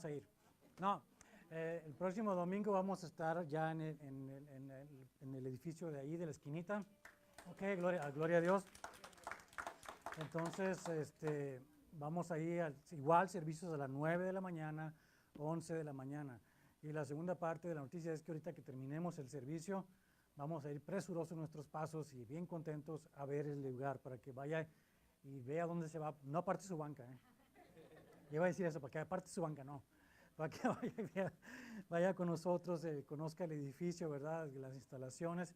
a ir. No, el próximo domingo vamos a estar ya en el edificio de ahí, de la esquinita. Ok, gloria a Dios. Entonces, vamos ahí, igual servicios a las 9 de la mañana, 11 de la mañana. Y la segunda parte de la noticia es que ahorita que terminemos el servicio, vamos a ir presurosos en nuestros pasos y bien contentos a ver el lugar para que vaya y vea dónde se va, no aparte su banca. Yo iba a decir eso, para que aparte su banca, no. Para que vaya con nosotros, conozca el edificio, ¿verdad? Las instalaciones.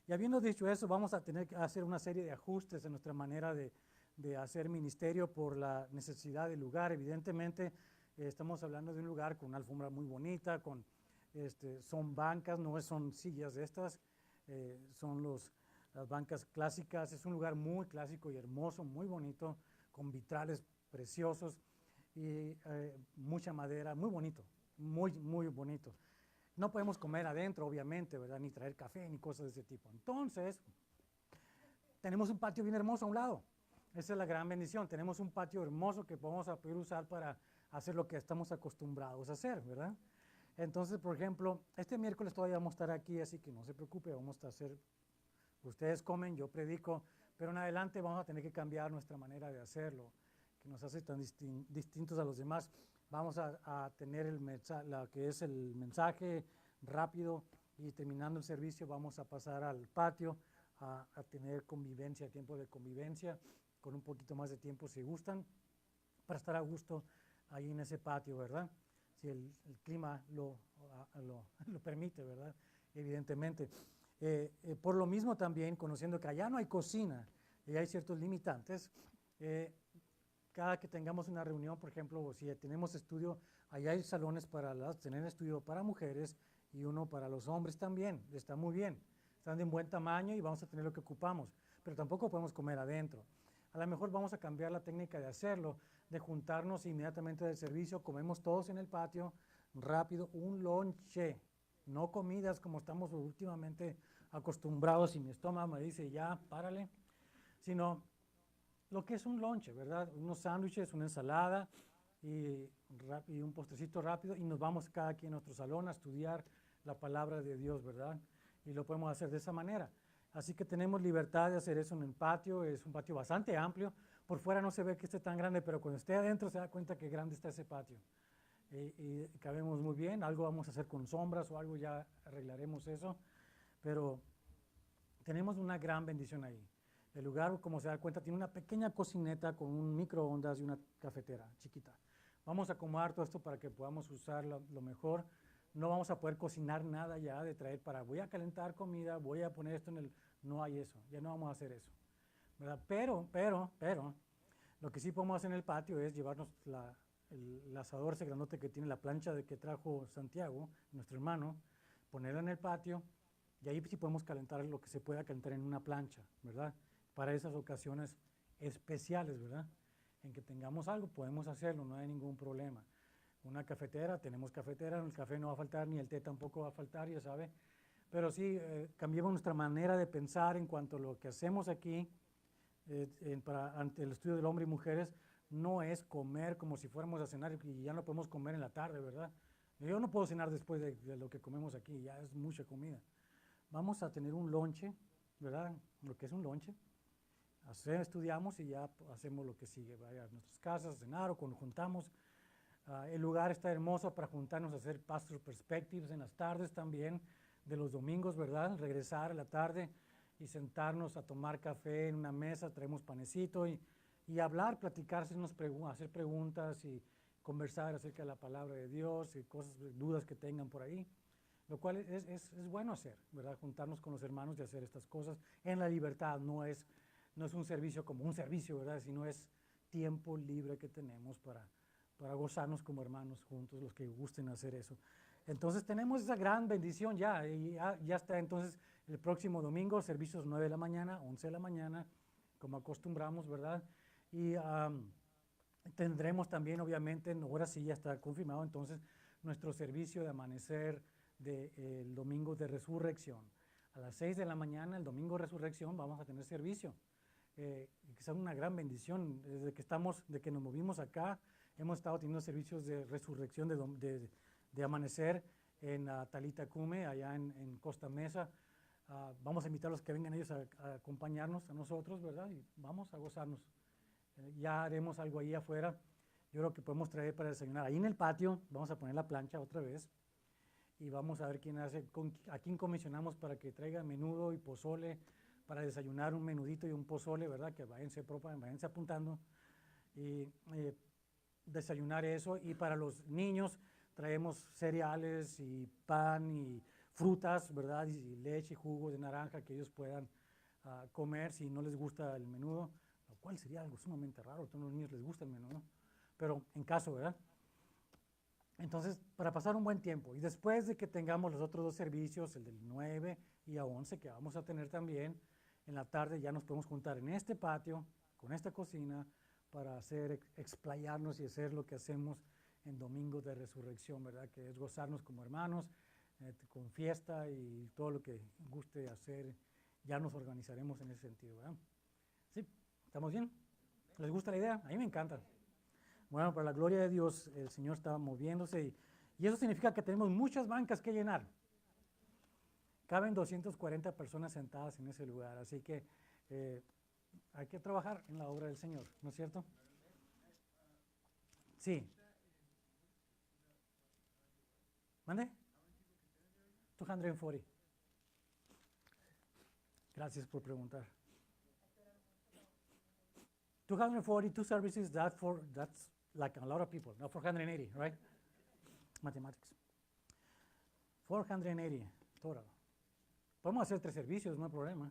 Y habiendo dicho eso, vamos a tener que hacer una serie de ajustes en nuestra manera de hacer ministerio por la necesidad del lugar. Evidentemente, estamos hablando de un lugar con una alfombra muy bonita, son bancas, no son sillas de estas, son las bancas clásicas. Es un lugar muy clásico y hermoso, muy bonito, con vitrales preciosos y mucha madera, muy bonito, muy bonito. No podemos comer adentro, obviamente, ¿verdad? Ni traer café, ni cosas de ese tipo. Entonces, tenemos un patio bien hermoso a un lado. Esa es la gran bendición. Tenemos un patio hermoso que vamos a poder usar para hacer lo que estamos acostumbrados a hacer, ¿verdad? Entonces, por ejemplo, este miércoles todavía vamos a estar aquí, así que no se preocupe, vamos a hacer, ustedes comen, yo predico, pero en adelante vamos a tener que cambiar nuestra manera de hacerlo, que nos hace tan distintos a los demás. Vamos a tener lo que es el mensaje rápido y terminando el servicio vamos a pasar al patio a tener convivencia, tiempo de convivencia, con un poquito más de tiempo si gustan, para estar a gusto ahí en ese patio, ¿verdad? Si el clima lo permite, ¿verdad? Evidentemente. Por lo mismo también, conociendo que allá no hay cocina y hay ciertos limitantes, cada que tengamos una reunión, por ejemplo, o si tenemos estudio, allá hay salones para tener estudio para mujeres y uno para los hombres también, está muy bien, están de un buen tamaño y vamos a tener lo que ocupamos, pero tampoco podemos comer adentro. A lo mejor vamos a cambiar la técnica de hacerlo, de juntarnos inmediatamente del servicio, comemos todos en el patio, rápido, un lonche, no comidas como estamos últimamente acostumbrados y mi estómago me dice ya, párale, sino lo que es un lonche, ¿verdad? Unos sándwiches, una ensalada y un postrecito rápido y nos vamos cada quien a nuestro salón a estudiar la palabra de Dios, ¿verdad? Y lo podemos hacer de esa manera. Así que tenemos libertad de hacer eso en el patio, es un patio bastante amplio. Por fuera no se ve que esté tan grande, pero cuando esté adentro se da cuenta que grande está ese patio. Y cabemos muy bien, algo vamos a hacer con sombras o algo, ya arreglaremos eso, pero tenemos una gran bendición ahí. El lugar, como se da cuenta, tiene una pequeña cocineta con un microondas y una cafetera chiquita. Vamos a acomodar todo esto para que podamos usarlo lo mejor. No vamos a poder cocinar nada ya de traer voy a calentar comida, voy a poner esto en el... No hay eso, ya no vamos a hacer eso, ¿verdad? Pero, lo que sí podemos hacer en el patio es llevarnos el asador ese grandote que tiene la plancha que trajo Santiago, nuestro hermano, ponerla en el patio y ahí sí podemos calentar lo que se pueda calentar en una plancha, ¿verdad? Para esas ocasiones especiales, ¿verdad? En que tengamos algo, podemos hacerlo, no hay ningún problema. Una cafetera, tenemos cafetera, el café no va a faltar, ni el té tampoco va a faltar, ya sabe. Pero sí, cambiamos nuestra manera de pensar en cuanto a lo que hacemos aquí, ante el estudio del hombre y mujeres, no es comer como si fuéramos a cenar y ya no podemos comer en la tarde, ¿verdad? Yo no puedo cenar después de lo que comemos aquí, ya es mucha comida. Vamos a tener un lonche, ¿verdad? Lo que es un lonche. Estudiamos y ya hacemos lo que sigue, vaya a nuestras casas, cenar o cuando juntamos. El lugar está hermoso para juntarnos a hacer pastor perspectives en las tardes también, de los domingos, ¿verdad? Regresar a la tarde y sentarnos a tomar café en una mesa, traemos panecito y hablar, platicarse, hacer preguntas y conversar acerca de la palabra de Dios y cosas, dudas que tengan por ahí. Lo cual es bueno hacer, ¿verdad? Juntarnos con los hermanos y hacer estas cosas en la libertad, no es un servicio como un servicio, ¿verdad? Sino es tiempo libre que tenemos para gozarnos como hermanos juntos, los que gusten hacer eso. Entonces tenemos esa gran bendición ya, y ya está entonces el próximo domingo, servicios 9 de la mañana, 11 de la mañana, como acostumbramos, ¿verdad? Y tendremos también, obviamente, ahora sí ya está confirmado, entonces, nuestro servicio de amanecer del domingo de resurrección. A las 6 de la mañana, el domingo de resurrección, vamos a tener servicio. Que es una gran bendición, desde que nos movimos acá, hemos estado teniendo servicios de resurrección de amanecer en Talita Cume, allá en Costa Mesa. Vamos a invitarlos que vengan ellos a acompañarnos a nosotros, ¿verdad? Y vamos a gozarnos. Ya haremos algo ahí afuera. Yo creo que podemos traer para desayunar. Ahí en el patio vamos a poner la plancha otra vez y vamos a ver a quién comisionamos para que traiga menudo y pozole para desayunar, un menudito y un pozole, ¿verdad? Que váyanse apuntando y desayunar eso. Y para los niños traemos cereales y pan y frutas, ¿verdad? Y leche, jugo de naranja que ellos puedan comer si no les gusta el menudo, lo cual sería algo sumamente raro. A todos los niños les gusta el menudo, pero en caso, ¿verdad? Entonces, para pasar un buen tiempo. Y después de que tengamos los otros dos servicios, el del 9 y a 11, que vamos a tener también, en la tarde ya nos podemos juntar en este patio, con esta cocina, para explayarnos y hacer lo que hacemos en Domingo de Resurrección, ¿verdad? Que es gozarnos como hermanos, con fiesta y todo lo que guste hacer. Ya nos organizaremos en ese sentido, ¿verdad? ¿Sí? ¿Estamos bien? ¿Les gusta la idea? A mí me encanta. Bueno, para la gloria de Dios, el Señor está moviéndose y eso significa que tenemos muchas bancas que llenar. Caben 240 personas sentadas en ese lugar, así que hay que trabajar en la obra del Señor, ¿no es cierto? Sí. ¿Mande? 240. Gracias por preguntar. 242 services, that's like a lot of people. No, 480, right? Mathematics. 480 total. Podemos hacer 3 servicios, no hay problema.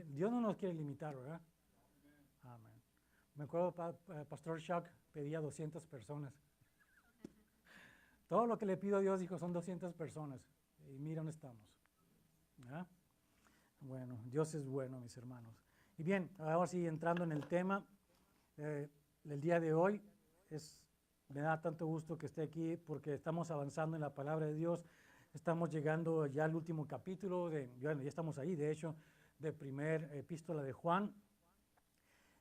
Dios no nos quiere limitar, ¿verdad? Amén. Me acuerdo, Pastor Chuck pedía 200 personas. Todo lo que le pido a Dios, dijo, son 200 personas. Y mira dónde estamos. ¿Verdad? Bueno, Dios es bueno, mis hermanos. Y bien, ahora sí, entrando en el tema, el día de hoy, me da tanto gusto que esté aquí porque estamos avanzando en la palabra de Dios. Estamos llegando ya al último capítulo, ya estamos ahí, de hecho, de primer epístola de Juan.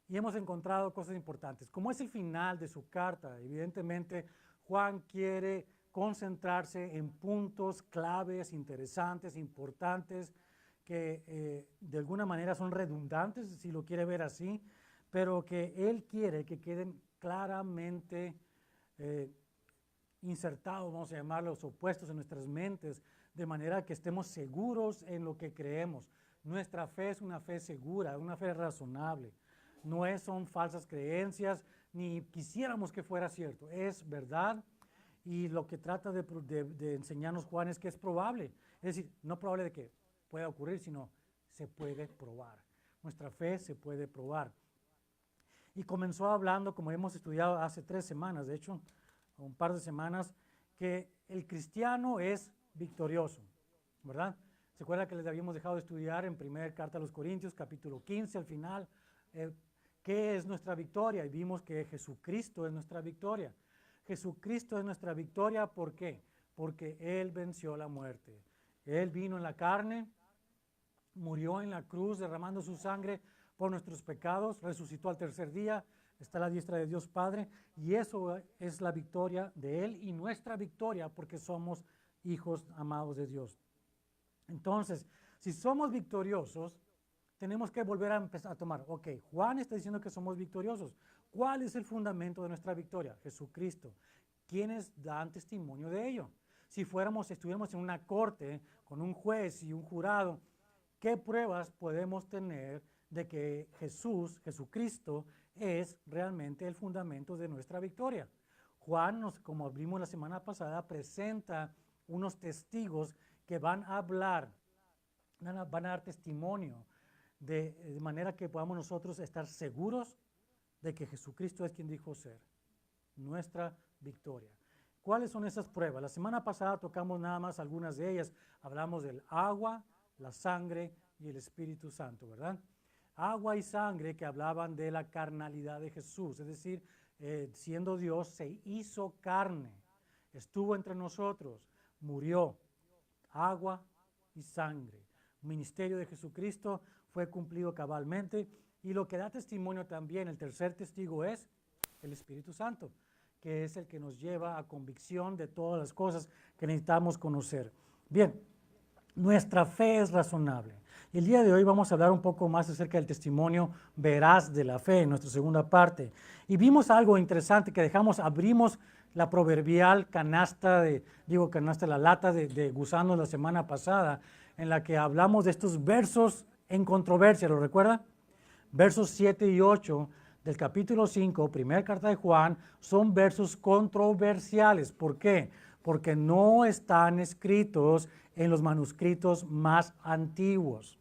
Y hemos encontrado cosas importantes. Como es el final de su carta, evidentemente Juan quiere concentrarse en puntos claves, interesantes, importantes, que de alguna manera son redundantes, si lo quiere ver así, pero que él quiere que queden claramente insertados, vamos a llamarlos, opuestos en nuestras mentes, de manera que estemos seguros en lo que creemos. Nuestra fe es una fe segura, una fe razonable. No son falsas creencias, ni quisiéramos que fuera cierto. Es verdad, y lo que trata de enseñarnos Juan es que es probable. Es decir, no probable de que pueda ocurrir, sino se puede probar. Nuestra fe se puede probar. Y comenzó hablando, como hemos estudiado hace 3 semanas, de hecho, un par de semanas, que el cristiano es victorioso, ¿verdad? ¿Se acuerda que les habíamos dejado de estudiar en primera carta a los Corintios, capítulo 15, al final? ¿Qué es nuestra victoria? Y vimos que Jesucristo es nuestra victoria. Jesucristo es nuestra victoria, ¿por qué? Porque Él venció la muerte. Él vino en la carne, murió en la cruz derramando su sangre por nuestros pecados, resucitó al tercer día, está a la diestra de Dios Padre, y eso es la victoria de Él y nuestra victoria porque somos hijos amados de Dios. Entonces, si somos victoriosos, tenemos que volver a empezar a tomar. Ok, Juan está diciendo que somos victoriosos. ¿Cuál es el fundamento de nuestra victoria? Jesucristo. ¿Quiénes dan testimonio de ello? Si estuviéramos en una corte con un juez y un jurado, ¿qué pruebas podemos tener de que Jesucristo, es realmente el fundamento de nuestra victoria? Juan, como vimos la semana pasada, presenta unos testigos que van a hablar, van a dar testimonio, de manera que podamos nosotros estar seguros de que Jesucristo es quien dijo ser nuestra victoria. ¿Cuáles son esas pruebas? La semana pasada tocamos nada más algunas de ellas. Hablamos del agua, la sangre y el Espíritu Santo, ¿verdad? Agua y sangre que hablaban de la carnalidad de Jesús, es decir, siendo Dios, se hizo carne, estuvo entre nosotros, murió. Agua y sangre. El ministerio de Jesucristo fue cumplido cabalmente Y lo que da testimonio también, el tercer testigo es el Espíritu Santo, que es el que nos lleva a convicción de todas las cosas que necesitamos conocer. Bien, nuestra fe es razonable. Y el día de hoy vamos a hablar un poco más acerca del testimonio veraz de la fe en nuestra segunda parte. Y vimos algo interesante que abrimos la proverbial la lata de gusanos la semana pasada, en la que hablamos de estos versos en controversia, ¿lo recuerda? Versos 7 y 8 del capítulo 5, primera carta de Juan, son versos controversiales. ¿Por qué? Porque no están escritos en los manuscritos más antiguos.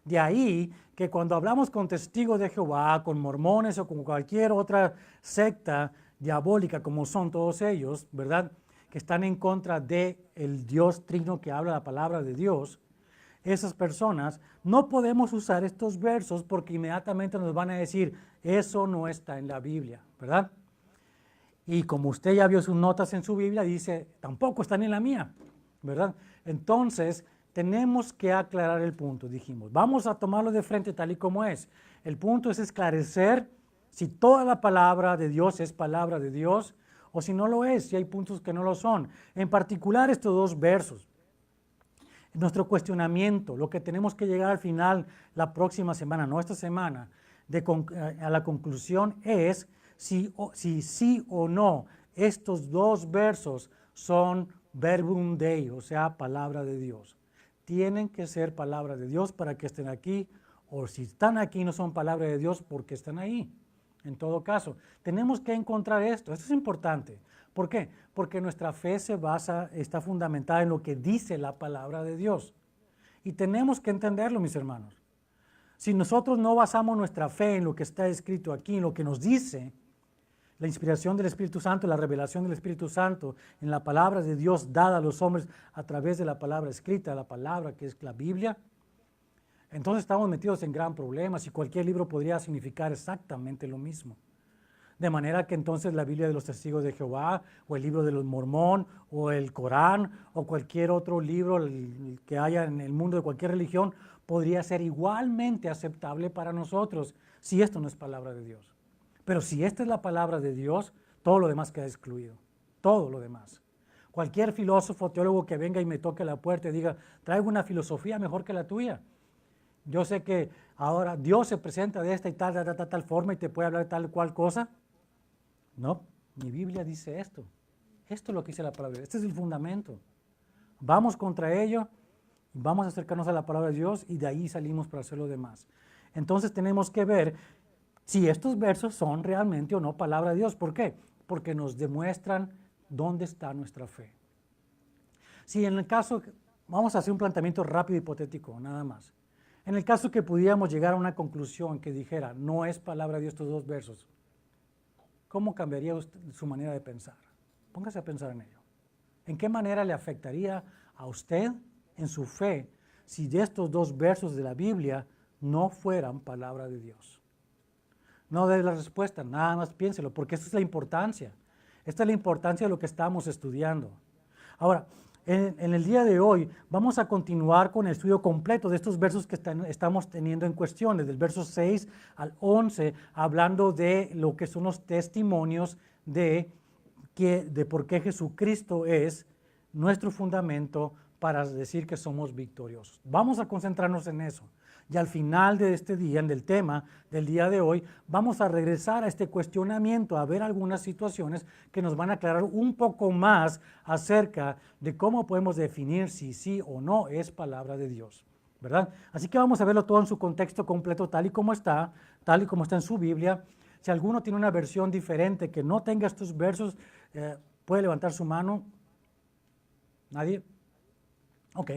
De ahí que cuando hablamos con testigos de Jehová, con mormones o con cualquier otra secta diabólica, como son todos ellos, ¿verdad?, que están en contra del Dios trino que habla la palabra de Dios, esas personas, no podemos usar estos versos porque inmediatamente nos van a decir, eso no está en la Biblia, ¿verdad? Y como usted ya vio sus notas en su Biblia, dice, tampoco están en la mía, ¿verdad? Entonces, tenemos que aclarar el punto, dijimos. Vamos a tomarlo de frente tal y como es. El punto es esclarecer si toda la palabra de Dios es palabra de Dios o si no lo es, si hay puntos que no lo son. En particular estos dos versos. Nuestro cuestionamiento, lo que tenemos que llegar al final la próxima semana, no esta semana, a la conclusión es si sí o no estos dos versos son verbum Dei, o sea, palabra de Dios. Tienen que ser palabra de Dios para que estén aquí, o si están aquí no son palabra de Dios porque están ahí. En todo caso, tenemos que encontrar esto es importante. ¿Por qué? Porque nuestra fe está fundamentada en lo que dice la palabra de Dios. Y tenemos que entenderlo, mis hermanos. Si nosotros no basamos nuestra fe en lo que está escrito aquí, en lo que nos dice, la inspiración del Espíritu Santo, la revelación del Espíritu Santo, en la palabra de Dios dada a los hombres a través de la palabra escrita, la palabra que es la Biblia, entonces estamos metidos en gran problemas y cualquier libro podría significar exactamente lo mismo. De manera que entonces la Biblia de los Testigos de Jehová, o el libro de los Mormón, o el Corán, o cualquier otro libro que haya en el mundo de cualquier religión, podría ser igualmente aceptable para nosotros, si esto no es palabra de Dios. Pero si esta es la palabra de Dios, todo lo demás queda excluido, todo lo demás. Cualquier filósofo, teólogo que venga y me toque la puerta y diga, traigo una filosofía mejor que la tuya. Yo sé que ahora Dios se presenta de esta y tal forma y te puede hablar de tal cual cosa. No, mi Biblia dice esto. Esto es lo que dice la palabra. Este es el fundamento. Vamos contra ello, vamos a acercarnos a la palabra de Dios y de ahí salimos para hacer lo demás. Entonces tenemos que ver si estos versos son realmente o no palabra de Dios. ¿Por qué? Porque nos demuestran dónde está nuestra fe. Si en el caso, vamos a hacer un planteamiento rápido hipotético, nada más. En el caso que pudiéramos llegar a una conclusión que dijera, no es palabra de Dios estos dos versos, ¿cómo cambiaría usted su manera de pensar? Póngase a pensar en ello. ¿En qué manera le afectaría a usted en su fe si de estos dos versos de la Biblia no fueran palabra de Dios? No dé la respuesta, nada más piénselo, porque esta es la importancia. Esta es la importancia de lo que estamos estudiando. Ahora, en el día de hoy vamos a continuar con el estudio completo de estos versos que estamos teniendo en cuestión, desde el verso 6 al 11, hablando de lo que son los testimonios de por qué Jesucristo es nuestro fundamento para decir que somos victoriosos. Vamos a concentrarnos en eso. Y al final de este día, del tema del día de hoy, vamos a regresar a este cuestionamiento, a ver algunas situaciones que nos van a aclarar un poco más acerca de cómo podemos definir si sí o no es palabra de Dios, ¿verdad? Así que vamos a verlo todo en su contexto completo, tal y como está en su Biblia. Si alguno tiene una versión diferente que no tenga estos versos, puede levantar su mano. ¿Nadie? Ok.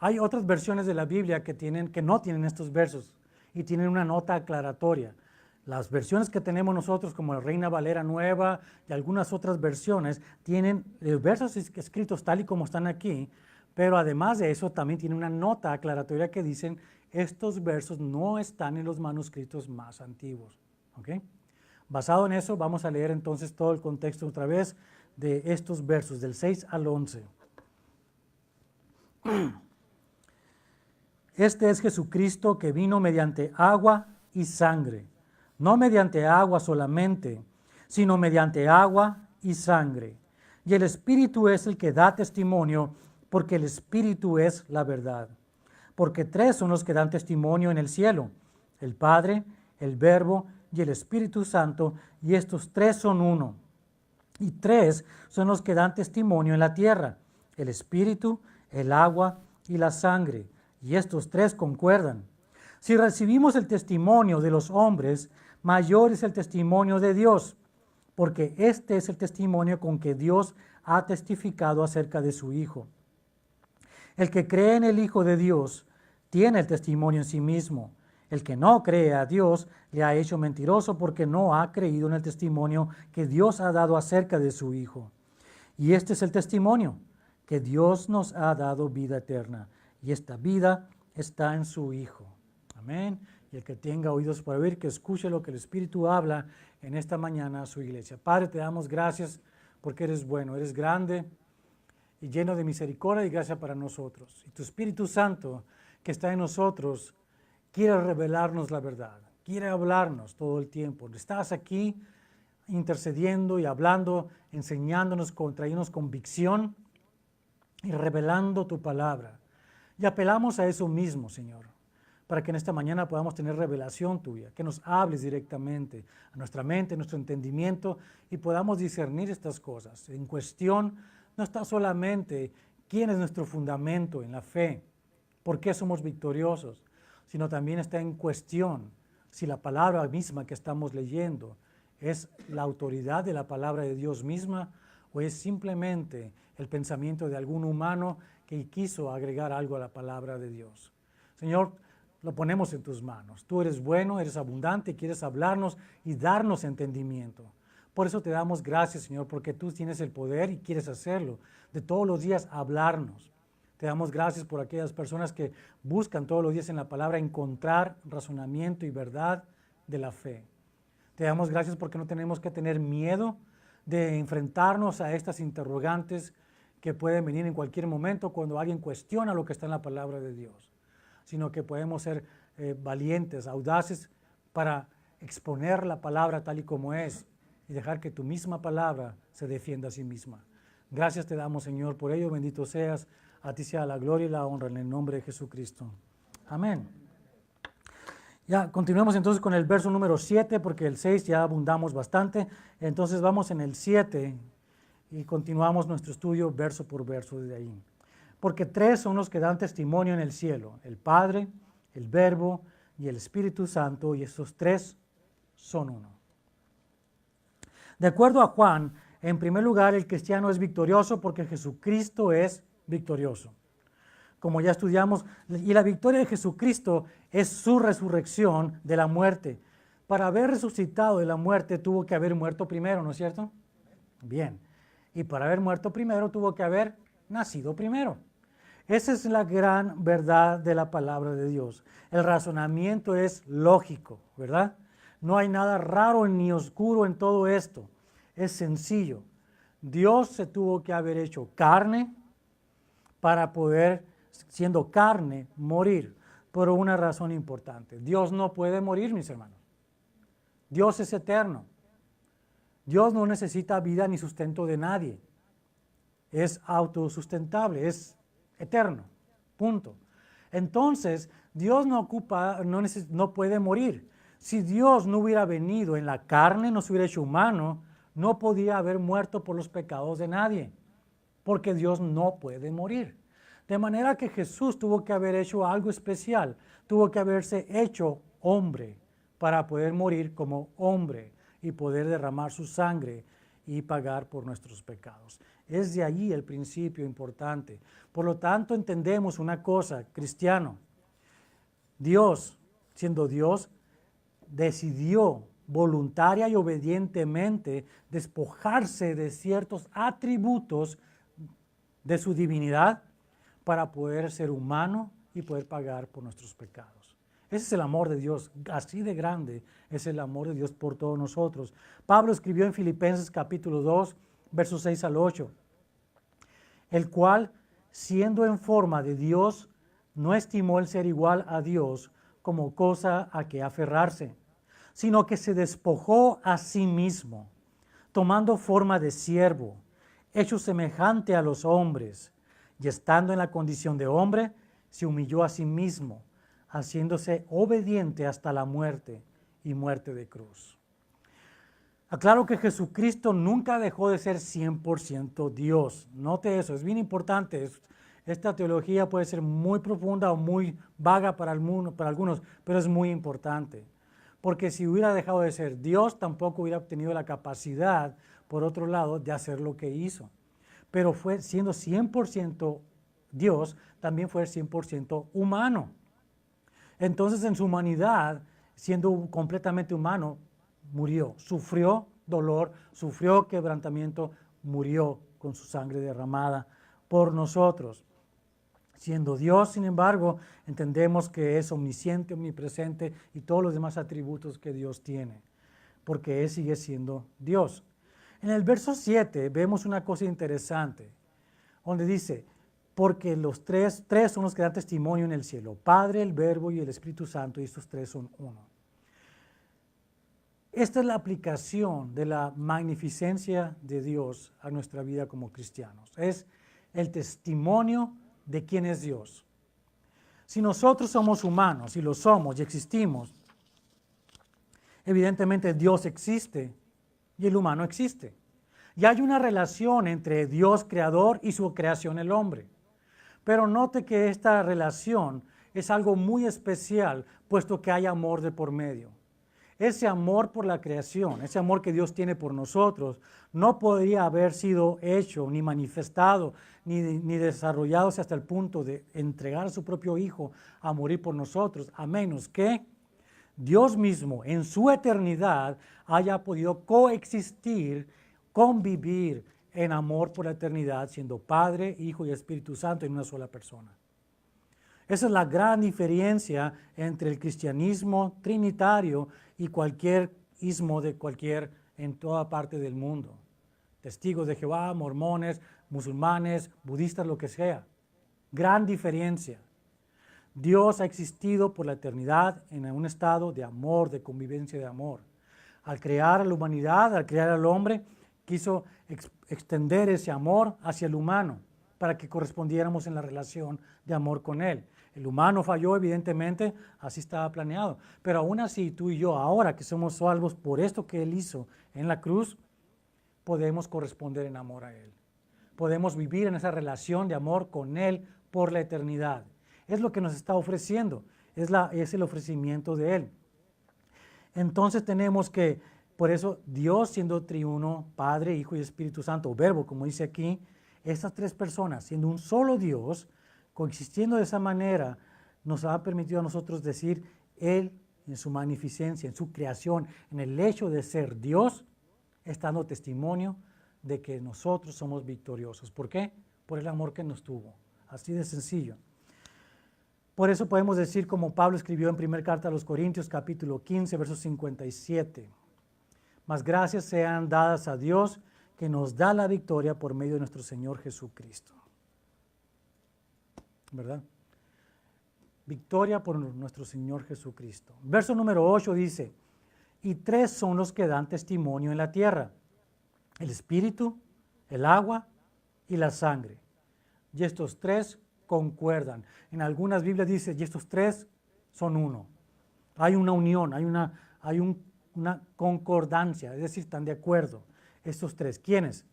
Hay otras versiones de la Biblia que no tienen estos versos y tienen una nota aclaratoria. Las versiones que tenemos nosotros, como la Reina Valera Nueva y algunas otras versiones, tienen versos escritos tal y como están aquí, pero además de eso también tiene una nota aclaratoria que dicen estos versos no están en los manuscritos más antiguos. ¿Okay? Basado en eso, vamos a leer entonces todo el contexto otra vez de estos versos, del 6 al 11. Este es Jesucristo que vino mediante agua y sangre, no mediante agua solamente, sino mediante agua y sangre. Y el Espíritu es el que da testimonio, porque el Espíritu es la verdad. Porque tres son los que dan testimonio en el cielo: el Padre, el Verbo y el Espíritu Santo, y estos tres son uno. Y tres son los que dan testimonio en la tierra: el Espíritu, el agua y la sangre, y estos tres concuerdan. Si recibimos el testimonio de los hombres, mayor es el testimonio de Dios, porque este es el testimonio con que Dios ha testificado acerca de su Hijo. El que cree en el Hijo de Dios tiene el testimonio en sí mismo. El que no cree a Dios le ha hecho mentiroso, porque no ha creído en el testimonio que Dios ha dado acerca de su Hijo. Y este es el testimonio, que Dios nos ha dado vida eterna, y esta vida está en su Hijo. Amén. Y el que tenga oídos para oír, que escuche lo que el Espíritu habla en esta mañana a su iglesia. Padre, te damos gracias porque eres bueno, eres grande y lleno de misericordia y gracia para nosotros. Y tu Espíritu Santo que está en nosotros quiere revelarnos la verdad, quiere hablarnos todo el tiempo. Estás aquí intercediendo y hablando, enseñándonos, trayéndonos convicción y revelando tu palabra. Y apelamos a eso mismo, Señor, para que en esta mañana podamos tener revelación tuya, que nos hables directamente a nuestra mente, a nuestro entendimiento, y podamos discernir estas cosas. En cuestión no está solamente quién es nuestro fundamento en la fe, por qué somos victoriosos, sino también está en cuestión si la palabra misma que estamos leyendo es la autoridad de la palabra de Dios misma o es simplemente el pensamiento de algún humano que quiso agregar algo a la palabra de Dios. Señor, lo ponemos en tus manos. Tú eres bueno, eres abundante, quieres hablarnos y darnos entendimiento. Por eso te damos gracias, Señor, porque tú tienes el poder y quieres hacerlo, de todos los días hablarnos. Te damos gracias por aquellas personas que buscan todos los días en la palabra encontrar razonamiento y verdad de la fe. Te damos gracias porque no tenemos que tener miedo de enfrentarnos a estas interrogantes que pueden venir en cualquier momento cuando alguien cuestiona lo que está en la palabra de Dios, sino que podemos ser valientes, audaces para exponer la palabra tal y como es y dejar que tu misma palabra se defienda a sí misma. Gracias te damos, Señor, por ello. Bendito seas. A ti sea la gloria y la honra en el nombre de Jesucristo. Amén. Ya continuamos entonces con el verso número 7, porque el 6 ya abundamos bastante. Entonces vamos en el 7 y continuamos nuestro estudio verso por verso desde ahí. Porque tres son los que dan testimonio en el cielo: el Padre, el Verbo y el Espíritu Santo, y estos tres son uno. De acuerdo a Juan, en primer lugar, el cristiano es victorioso porque Jesucristo es victorioso. Como ya estudiamos, y la victoria de Jesucristo es su resurrección de la muerte. Para haber resucitado de la muerte tuvo que haber muerto primero, ¿no es cierto? Bien. Y para haber muerto primero tuvo que haber nacido primero. Esa es la gran verdad de la palabra de Dios. El razonamiento es lógico, ¿verdad? No hay nada raro ni oscuro en todo esto. Es sencillo. Dios se tuvo que haber hecho carne para poder, siendo carne, morir, por una razón importante. Dios no puede morir, mis hermanos. Dios es eterno. Dios no necesita vida ni sustento de nadie. Es autosustentable, es eterno, punto. Entonces, Dios no puede morir. Si Dios no hubiera venido en la carne, no se hubiera hecho humano, no podía haber muerto por los pecados de nadie, porque Dios no puede morir. De manera que Jesús tuvo que haber hecho algo especial, tuvo que haberse hecho hombre para poder morir como hombre y poder derramar su sangre y pagar por nuestros pecados. Es de allí el principio importante. Por lo tanto, entendemos una cosa, cristiano. Dios, siendo Dios, decidió voluntaria y obedientemente despojarse de ciertos atributos de su divinidad para poder ser humano y poder pagar por nuestros pecados. Ese es el amor de Dios, así de grande es el amor de Dios por todos nosotros. Pablo escribió en Filipenses capítulo 2, versos 6 al 8, el cual, siendo en forma de Dios, no estimó el ser igual a Dios como cosa a que aferrarse, sino que se despojó a sí mismo, tomando forma de siervo, hecho semejante a los hombres, y estando en la condición de hombre, se humilló a sí mismo, haciéndose obediente hasta la muerte y muerte de cruz. Aclaro que Jesucristo nunca dejó de ser 100% Dios. Note eso, es bien importante. Esta teología puede ser muy profunda o muy vaga para algunos, pero es muy importante. Porque si hubiera dejado de ser Dios, tampoco hubiera tenido la capacidad, por otro lado, de hacer lo que hizo. Pero siendo 100% Dios, también fue 100% humano. Entonces, en su humanidad, siendo completamente humano, murió, sufrió dolor, sufrió quebrantamiento, murió con su sangre derramada por nosotros. Siendo Dios, sin embargo, entendemos que es omnisciente, omnipresente y todos los demás atributos que Dios tiene, porque Él sigue siendo Dios. En el verso 7 vemos una cosa interesante, donde dice, porque los tres son los que dan testimonio en el cielo, Padre, el Verbo y el Espíritu Santo, y estos tres son uno. Esta es la aplicación de la magnificencia de Dios a nuestra vida como cristianos. Es el testimonio de quién es Dios. Si nosotros somos humanos, y lo somos y existimos, evidentemente Dios existe y el humano existe. Y hay una relación entre Dios creador y su creación el hombre. Pero note que esta relación es algo muy especial, puesto que hay amor de por medio. Ese amor por la creación, ese amor que Dios tiene por nosotros, no podría haber sido hecho, ni manifestado, ni desarrollado hasta el punto de entregar a su propio Hijo a morir por nosotros, a menos que Dios mismo en su eternidad haya podido coexistir, convivir en amor por la eternidad, siendo Padre, Hijo y Espíritu Santo en una sola persona. Esa es la gran diferencia entre el cristianismo trinitario y cualquier ismo en toda parte del mundo. Testigos de Jehová, mormones, musulmanes, budistas, lo que sea. Gran diferencia. Dios ha existido por la eternidad en un estado de amor, de convivencia de amor. Al crear a la humanidad, al crear al hombre, quiso extender ese amor hacia el humano para que correspondiéramos en la relación de amor con Él. El humano falló, evidentemente, así estaba planeado. Pero aún así, tú y yo, ahora que somos salvos por esto que Él hizo en la cruz, podemos corresponder en amor a Él. Podemos vivir en esa relación de amor con Él por la eternidad. Es lo que nos está ofreciendo, es el ofrecimiento de Él. Entonces tenemos que, por eso Dios siendo triuno, Padre, Hijo y Espíritu Santo, Verbo, como dice aquí, estas tres personas, siendo un solo Dios, coexistiendo de esa manera, nos ha permitido a nosotros decir, Él en su magnificencia, en su creación, en el hecho de ser Dios, está dando testimonio de que nosotros somos victoriosos. ¿Por qué? Por el amor que nos tuvo. Así de sencillo. Por eso podemos decir, como Pablo escribió en primera carta a los Corintios, capítulo 15, verso 57, mas gracias sean dadas a Dios, que nos da la victoria por medio de nuestro Señor Jesucristo. ¿Verdad? Victoria por nuestro Señor Jesucristo. Verso número 8 dice, y tres son los que dan testimonio en la tierra, el espíritu, el agua y la sangre. Y estos tres concuerdan. En algunas Biblias dice, y estos tres son uno. Hay una unión, hay una concordancia, es decir, están de acuerdo. Estos tres, ¿quiénes?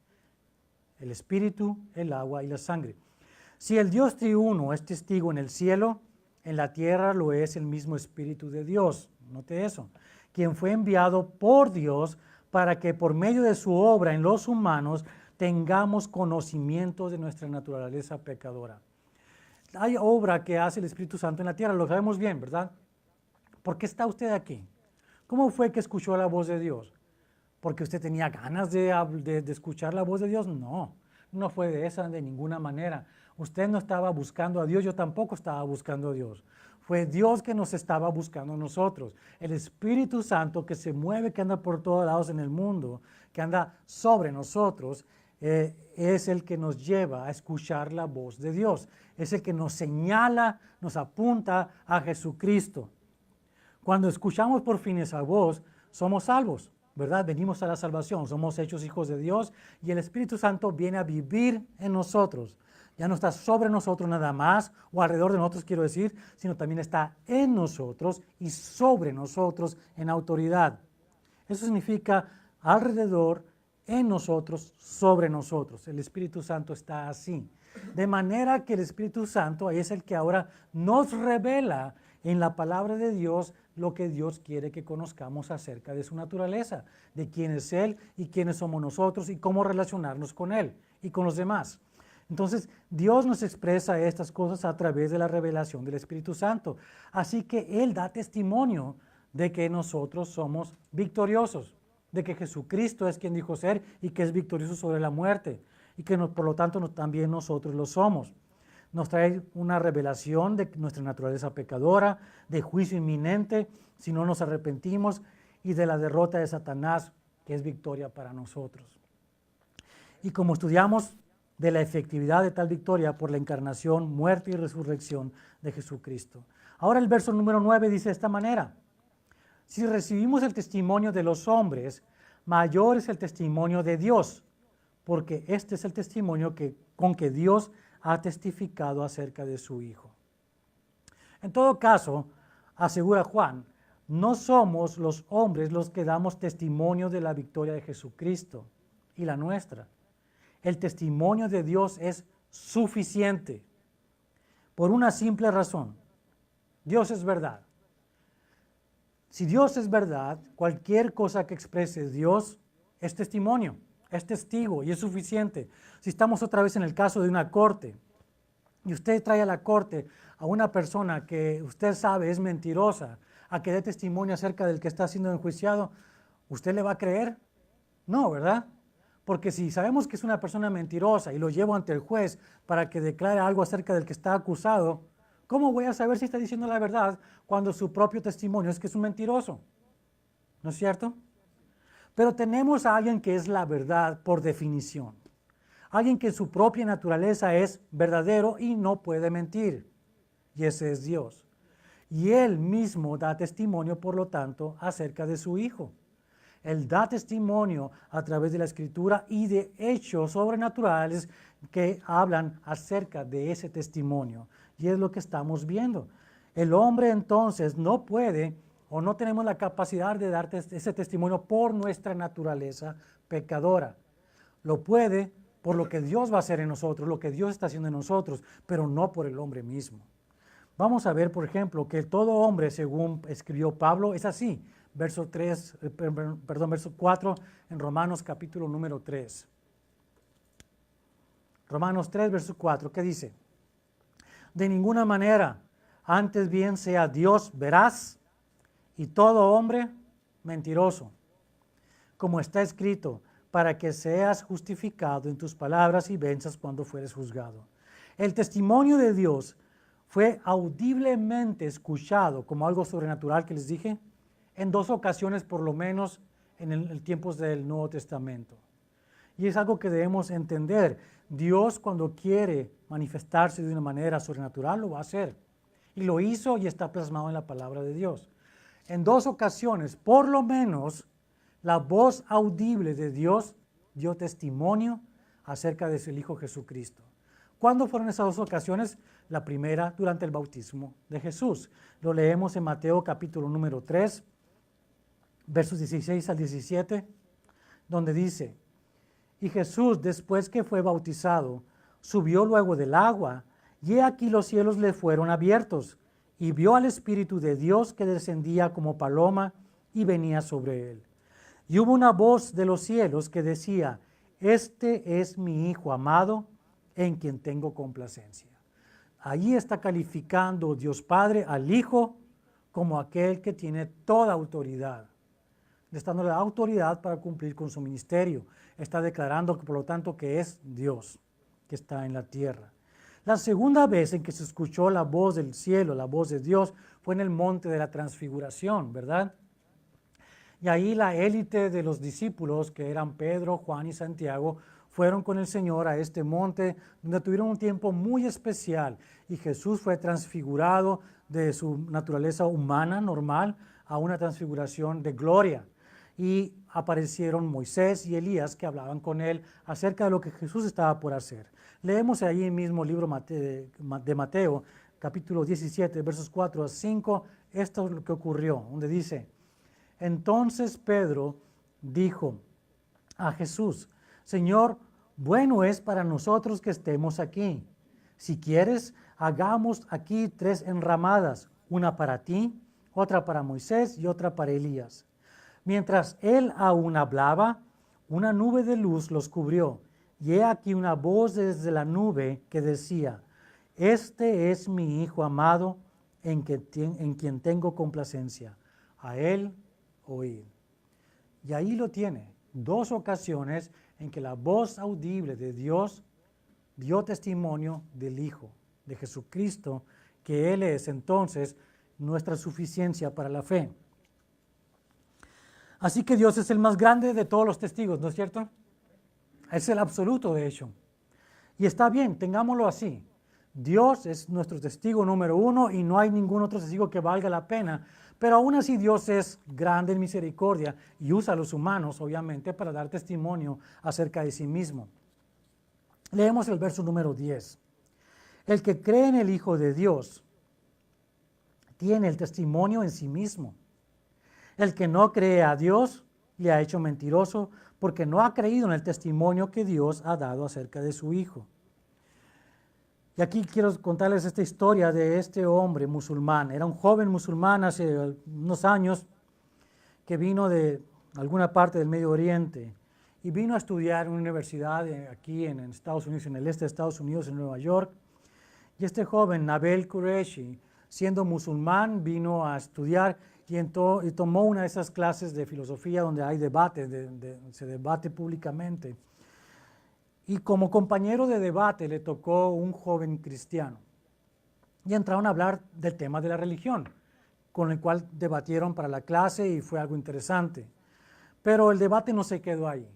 El espíritu, el agua y la sangre. Si el Dios triuno es testigo en el cielo, en la tierra lo es el mismo Espíritu de Dios. Note eso. Quien fue enviado por Dios para que por medio de su obra en los humanos tengamos conocimiento de nuestra naturaleza pecadora. Hay obra que hace el Espíritu Santo en la tierra, lo sabemos bien, ¿verdad? ¿Por qué está usted aquí? ¿Cómo fue que escuchó la voz de Dios? ¿Porque usted tenía ganas de escuchar la voz de Dios? No, no fue de ninguna manera. Usted no estaba buscando a Dios, yo tampoco estaba buscando a Dios. Fue Dios que nos estaba buscando a nosotros. El Espíritu Santo que se mueve, que anda por todos lados en el mundo, que anda sobre nosotros, es el que nos lleva a escuchar la voz de Dios. Es el que nos señala, nos apunta a Jesucristo. Cuando escuchamos por fin esa voz, somos salvos, ¿verdad? Venimos a la salvación, somos hechos hijos de Dios y el Espíritu Santo viene a vivir en nosotros. Ya no está sobre nosotros nada más, o alrededor de nosotros quiero decir, sino también está en nosotros y sobre nosotros en autoridad. Eso significa alrededor, en nosotros, sobre nosotros. El Espíritu Santo está así. De manera que el Espíritu Santo es el que ahora nos revela en la palabra de Dios lo que Dios quiere que conozcamos acerca de su naturaleza, de quién es Él y quiénes somos nosotros y cómo relacionarnos con Él y con los demás. Entonces, Dios nos expresa estas cosas a través de la revelación del Espíritu Santo. Así que Él da testimonio de que nosotros somos victoriosos, de que Jesucristo es quien dijo ser y que es victorioso sobre la muerte y que por lo tanto también nosotros lo somos. Nos trae una revelación de nuestra naturaleza pecadora, de juicio inminente si no nos arrepentimos y de la derrota de Satanás, que es victoria para nosotros. Y como estudiamos de la efectividad de tal victoria por la encarnación, muerte y resurrección de Jesucristo. Ahora el verso número 9 dice de esta manera: si recibimos el testimonio de los hombres, mayor es el testimonio de Dios, porque este es el testimonio con que Dios ha testificado acerca de su Hijo. En todo caso, asegura Juan, no somos los hombres los que damos testimonio de la victoria de Jesucristo y la nuestra. El testimonio de Dios es suficiente por una simple razón: Dios es verdad. Si Dios es verdad, cualquier cosa que exprese Dios es testimonio, es testigo y es suficiente. Si estamos otra vez en el caso de una corte y usted trae a la corte a una persona que usted sabe es mentirosa, a que dé testimonio acerca del que está siendo enjuiciado, ¿usted le va a creer? No, ¿verdad? Porque si sabemos que es una persona mentirosa y lo llevo ante el juez para que declare algo acerca del que está acusado, ¿cómo voy a saber si está diciendo la verdad cuando su propio testimonio es que es un mentiroso? ¿No es cierto? Pero tenemos a alguien que es la verdad por definición. Alguien que en su propia naturaleza es verdadero y no puede mentir. Y ese es Dios. Y Él mismo da testimonio, por lo tanto, acerca de su Hijo. Él da testimonio a través de la Escritura y de hechos sobrenaturales que hablan acerca de ese testimonio. Y es lo que estamos viendo. El hombre entonces no puede o no tenemos la capacidad de dar ese testimonio por nuestra naturaleza pecadora. Lo puede por lo que Dios va a hacer en nosotros, lo que Dios está haciendo en nosotros, pero no por el hombre mismo. Vamos a ver, por ejemplo, que todo hombre, según escribió Pablo, es así. Verso 4 en Romanos capítulo número 3. Romanos 3, verso 4, ¿qué dice? De ninguna manera, antes bien sea Dios veraz y todo hombre mentiroso, como está escrito, para que seas justificado en tus palabras y venzas cuando fueres juzgado. El testimonio de Dios fue audiblemente escuchado como algo sobrenatural que les dije, en 2 ocasiones por lo menos en el tiempos del Nuevo Testamento. Y es algo que debemos entender. Dios cuando quiere manifestarse de una manera sobrenatural lo va a hacer. Y lo hizo y está plasmado en la palabra de Dios. En 2 ocasiones, por lo menos, la voz audible de Dios dio testimonio acerca de su Hijo Jesucristo. ¿Cuándo fueron esas 2 ocasiones? La primera, durante el bautismo de Jesús. Lo leemos en Mateo capítulo número 3, versos 16 al 17, donde dice: y Jesús, después que fue bautizado, subió luego del agua, y he aquí los cielos le fueron abiertos, y vio al Espíritu de Dios que descendía como paloma y venía sobre él. Y hubo una voz de los cielos que decía: este es mi Hijo amado, en quien tengo complacencia. Allí está calificando Dios Padre al Hijo como aquel que tiene toda autoridad. Le está dando la autoridad para cumplir con su ministerio. Está declarando, por lo tanto, que es Dios, que está en la tierra. La segunda vez en que se escuchó la voz del cielo, la voz de Dios, fue en el monte de la transfiguración, ¿verdad? Y ahí la élite de los discípulos, que eran Pedro, Juan y Santiago, fueron con el Señor a este monte donde tuvieron un tiempo muy especial y Jesús fue transfigurado de su naturaleza humana normal a una transfiguración de gloria. Y aparecieron Moisés y Elías que hablaban con él acerca de lo que Jesús estaba por hacer. Leemos ahí el mismo libro de Mateo, capítulo 17, versos 4 a 5, esto es lo que ocurrió, donde dice: entonces Pedro dijo a Jesús: Señor, bueno es para nosotros que estemos aquí. Si quieres, hagamos aquí 3 enramadas, una para ti, otra para Moisés y otra para Elías. Mientras él aún hablaba, una nube de luz los cubrió, y he aquí una voz desde la nube que decía: este es mi Hijo amado, en quien tengo complacencia. A él oíd. Y ahí lo tiene, 2 ocasiones en que la voz audible de Dios dio testimonio del Hijo, de Jesucristo, que Él es entonces nuestra suficiencia para la fe. Así que Dios es el más grande de todos los testigos, ¿no es cierto? Es el absoluto, de hecho. Y está bien, tengámoslo así. Dios es nuestro testigo número 1 y no hay ningún otro testigo que valga la pena. Pero aún así Dios es grande en misericordia y usa a los humanos, obviamente, para dar testimonio acerca de sí mismo. Leemos el verso número 10. El que cree en el Hijo de Dios tiene el testimonio en sí mismo. El que no cree a Dios le ha hecho mentiroso porque no ha creído en el testimonio que Dios ha dado acerca de su Hijo. Y aquí quiero contarles esta historia de este hombre musulmán. Era un joven musulmán hace unos años que vino de alguna parte del Medio Oriente y vino a estudiar en una universidad aquí en Estados Unidos, en el este de Estados Unidos, en Nueva York. Y este joven, Nabil Qureshi, siendo musulmán, vino a estudiar y tomó una de esas clases de filosofía donde hay debate, se debate públicamente. Y como compañero de debate le tocó un joven cristiano. Y entraron a hablar del tema de la religión, con el cual debatieron para la clase y fue algo interesante. Pero el debate no se quedó ahí.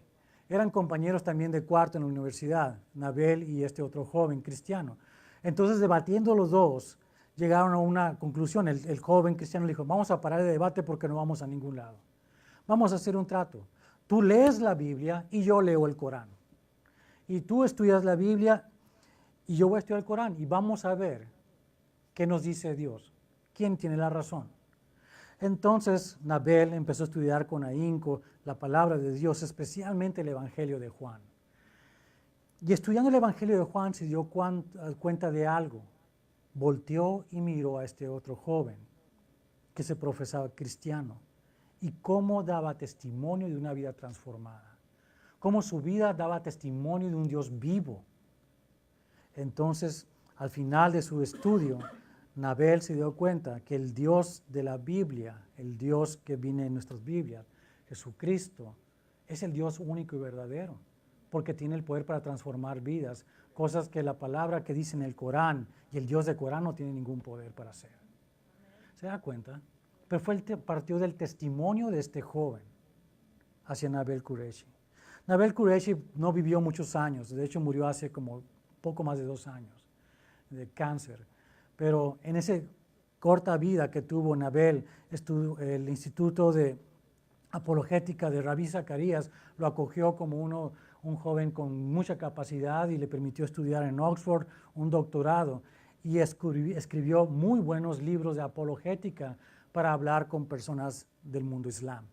Eran compañeros también de cuarto en la universidad, Nabil y este otro joven cristiano. Entonces, debatiendo los dos, llegaron a una conclusión. El joven cristiano le dijo: vamos a parar el debate porque no vamos a ningún lado. Vamos a hacer un trato. Tú lees la Biblia y yo leo el Corán. Y tú estudias la Biblia y yo voy a estudiar el Corán y vamos a ver qué nos dice Dios, quién tiene la razón. Entonces Nabil empezó a estudiar con ahínco la palabra de Dios, especialmente el Evangelio de Juan. Y estudiando el Evangelio de Juan se dio cuenta de algo. Volteó y miró a este otro joven que se profesaba cristiano y cómo daba testimonio de una vida transformada. Cómo su vida daba testimonio de un Dios vivo. Entonces, al final de su estudio, Nabil se dio cuenta que el Dios de la Biblia, el Dios que viene en nuestras Biblias, Jesucristo, es el Dios único y verdadero, porque tiene el poder para transformar vidas, cosas que la palabra que dice en el Corán y el Dios del Corán no tiene ningún poder para hacer. ¿Se da cuenta? Pero partió del testimonio de este joven hacia Nabil Qureshi. Nabil Qureshi no vivió muchos años, de hecho murió hace como poco más de 2 años de cáncer. Pero en esa corta vida que tuvo Nabil, el Instituto de Apologética de Rabí Zacarías lo acogió como un joven con mucha capacidad y le permitió estudiar en Oxford un doctorado y escribió muy buenos libros de apologética para hablar con personas del mundo islam.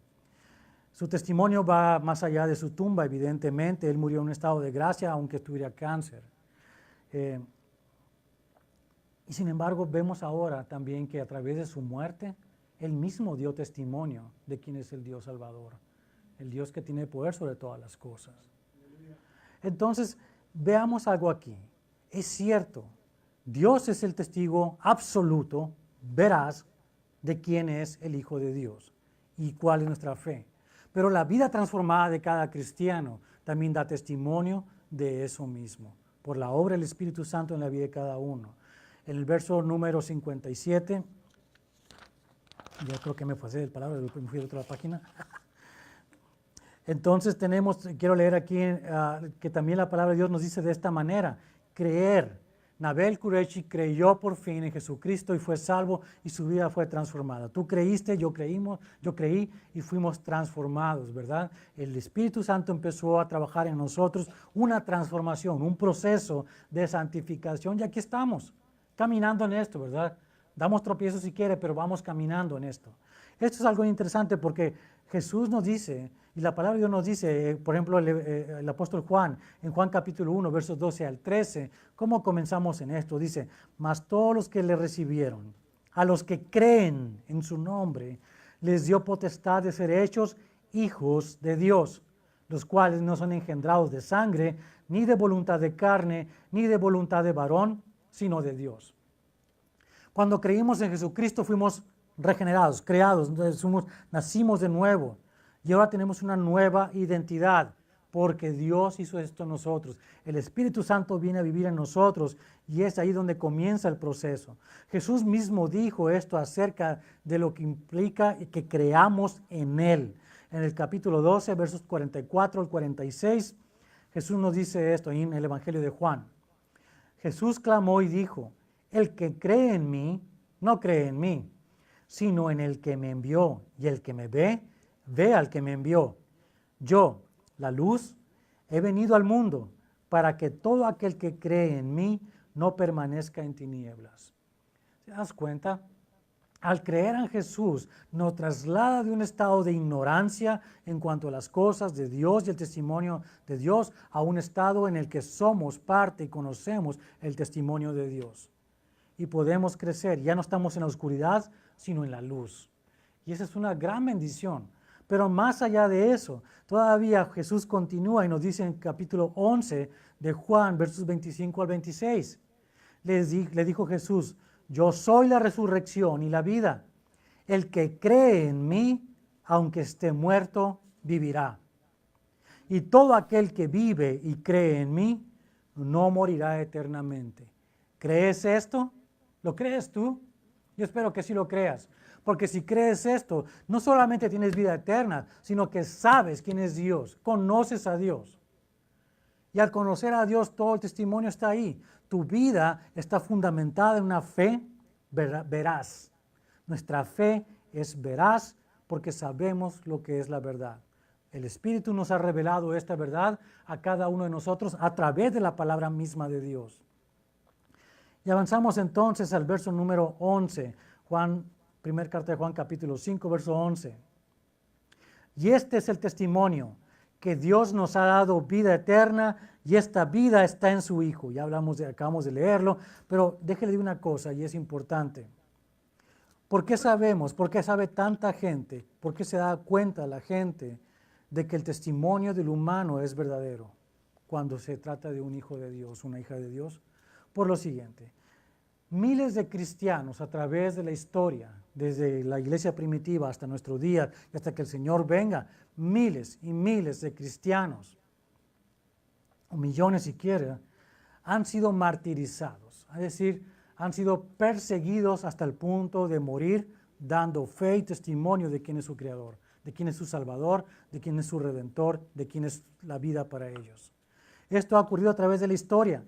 Su testimonio va más allá de su tumba, evidentemente. Él murió en un estado de gracia, aunque tuviera cáncer. Y sin embargo, vemos ahora también que a través de su muerte, él mismo dio testimonio de quién es el Dios Salvador, el Dios que tiene poder sobre todas las cosas. Entonces, veamos algo aquí. Es cierto, Dios es el testigo absoluto, veraz, de quién es el Hijo de Dios y cuál es nuestra fe. Pero la vida transformada de cada cristiano también da testimonio de eso mismo, por la obra del Espíritu Santo en la vida de cada uno. En el verso número 57, ya creo que me pasé del palabra, me fui a otra página. Entonces quiero leer aquí que también la palabra de Dios nos dice de esta manera, creer. Nabil Qureshi creyó por fin en Jesucristo y fue salvo y su vida fue transformada. Tú creíste, yo creí y fuimos transformados, ¿verdad? El Espíritu Santo empezó a trabajar en nosotros una transformación, un proceso de santificación y aquí estamos, caminando en esto, ¿verdad? Damos tropiezos si quiere, pero vamos caminando en esto. Esto es algo interesante porque Jesús nos dice, y la palabra de Dios nos dice, por ejemplo, el apóstol Juan, en Juan capítulo 1, versos 12 al 13, ¿cómo comenzamos en esto? Dice, mas todos los que le recibieron, a los que creen en su nombre, les dio potestad de ser hechos hijos de Dios, los cuales no son engendrados de sangre, ni de voluntad de carne, ni de voluntad de varón, sino de Dios. Cuando creímos en Jesucristo fuimos regenerados, creados, nacimos de nuevo y ahora tenemos una nueva identidad porque Dios hizo esto en nosotros. El Espíritu Santo viene a vivir en nosotros y es ahí donde comienza el proceso. Jesús mismo dijo esto acerca de lo que implica que creamos en Él. En el capítulo 12, versos 44 al 46, Jesús nos dice esto en el Evangelio de Juan. Jesús clamó y dijo, el que cree en mí, no cree en mí, sino en el que me envió, y el que me ve, ve al que me envió. Yo, la luz, he venido al mundo para que todo aquel que cree en mí no permanezca en tinieblas. ¿Te das cuenta? Al creer en Jesús nos traslada de un estado de ignorancia en cuanto a las cosas de Dios y el testimonio de Dios a un estado en el que somos parte y conocemos el testimonio de Dios. Y podemos crecer, ya no estamos en la oscuridad, sino en la luz. Y esa es una gran bendición. Pero más allá de eso, todavía Jesús continúa y nos dice en capítulo 11 de Juan, versos 25 al 26. Le dijo Jesús, yo soy la resurrección y la vida. El que cree en mí, aunque esté muerto, vivirá. Y todo aquel que vive y cree en mí, no morirá eternamente. ¿Crees esto? ¿Lo crees tú? Yo espero que sí lo creas. Porque si crees esto, no solamente tienes vida eterna, sino que sabes quién es Dios, conoces a Dios. Y al conocer a Dios, todo el testimonio está ahí. Tu vida está fundamentada en una fe veraz. Nuestra fe es veraz porque sabemos lo que es la verdad. El Espíritu nos ha revelado esta verdad a cada uno de nosotros a través de la palabra misma de Dios. Y avanzamos entonces al verso número 11, primera carta de Juan capítulo 5, verso 11. Y este es el testimonio, que Dios nos ha dado vida eterna y esta vida está en su Hijo. Ya acabamos de leerlo, pero déjele decir una cosa y es importante. ¿Por qué sabemos? ¿Por qué sabe tanta gente? ¿Por qué se da cuenta la gente de que el testimonio del humano es verdadero cuando se trata de un hijo de Dios, una hija de Dios? Por lo siguiente, miles de cristianos a través de la historia, desde la iglesia primitiva hasta nuestro día y hasta que el Señor venga, miles y miles de cristianos, o millones si quiere, han sido martirizados, es decir, han sido perseguidos hasta el punto de morir dando fe y testimonio de quién es su Creador, de quién es su Salvador, de quién es su Redentor, de quién es la vida para ellos. Esto ha ocurrido a través de la historia.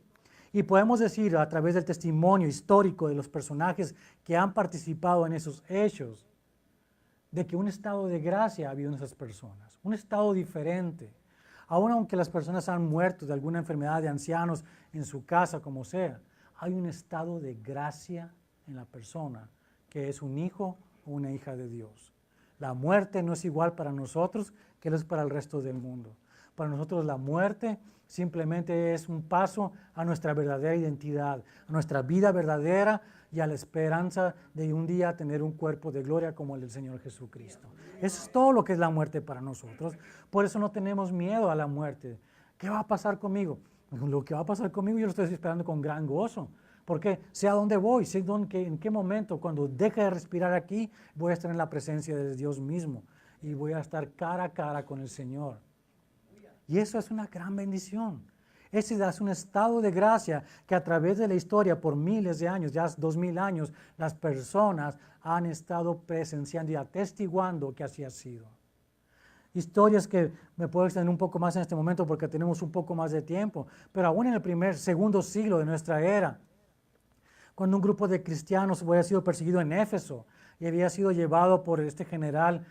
Y podemos decir a través del testimonio histórico de los personajes que han participado en esos hechos, de que un estado de gracia ha habido en esas personas, un estado diferente. Aún aunque las personas han muerto de alguna enfermedad de ancianos en su casa, como sea, hay un estado de gracia en la persona que es un hijo o una hija de Dios. La muerte no es igual para nosotros que lo es para el resto del mundo. Para nosotros la muerte simplemente es un paso a nuestra verdadera identidad, a nuestra vida verdadera y a la esperanza de un día tener un cuerpo de gloria como el del Señor Jesucristo. Eso es todo lo que es la muerte para nosotros. Por eso no tenemos miedo a la muerte. ¿Qué va a pasar conmigo? Lo que va a pasar conmigo yo lo estoy esperando con gran gozo. Porque sé a dónde voy, sé en qué momento, cuando deje de respirar aquí, voy a estar en la presencia de Dios mismo y voy a estar cara a cara con el Señor. Y eso es una gran bendición. Ese es un estado de gracia que a través de la historia, por miles de años, ya 2000 años, las personas han estado presenciando y atestiguando que así ha sido. historias que me puedo extender un poco más en este momento porque tenemos un poco más de tiempo, pero aún en el segundo siglo de nuestra era, cuando un grupo de cristianos había sido perseguido en Éfeso y había sido llevado por este general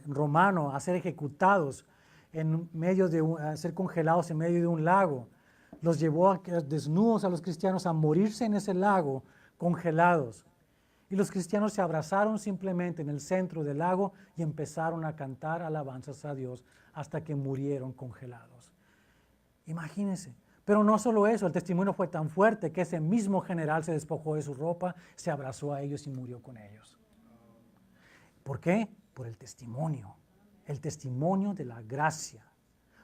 romano a ser ejecutados en medio de a ser congelados en medio de un lago, los llevó desnudos a los cristianos a morirse en ese lago congelados. Y los cristianos se abrazaron simplemente en el centro del lago y empezaron a cantar alabanzas a Dios hasta que murieron congelados. Imagínense. Pero no solo eso, el testimonio fue tan fuerte que ese mismo general se despojó de su ropa, se abrazó a ellos y murió con ellos. ¿Por qué? Por el testimonio de la gracia.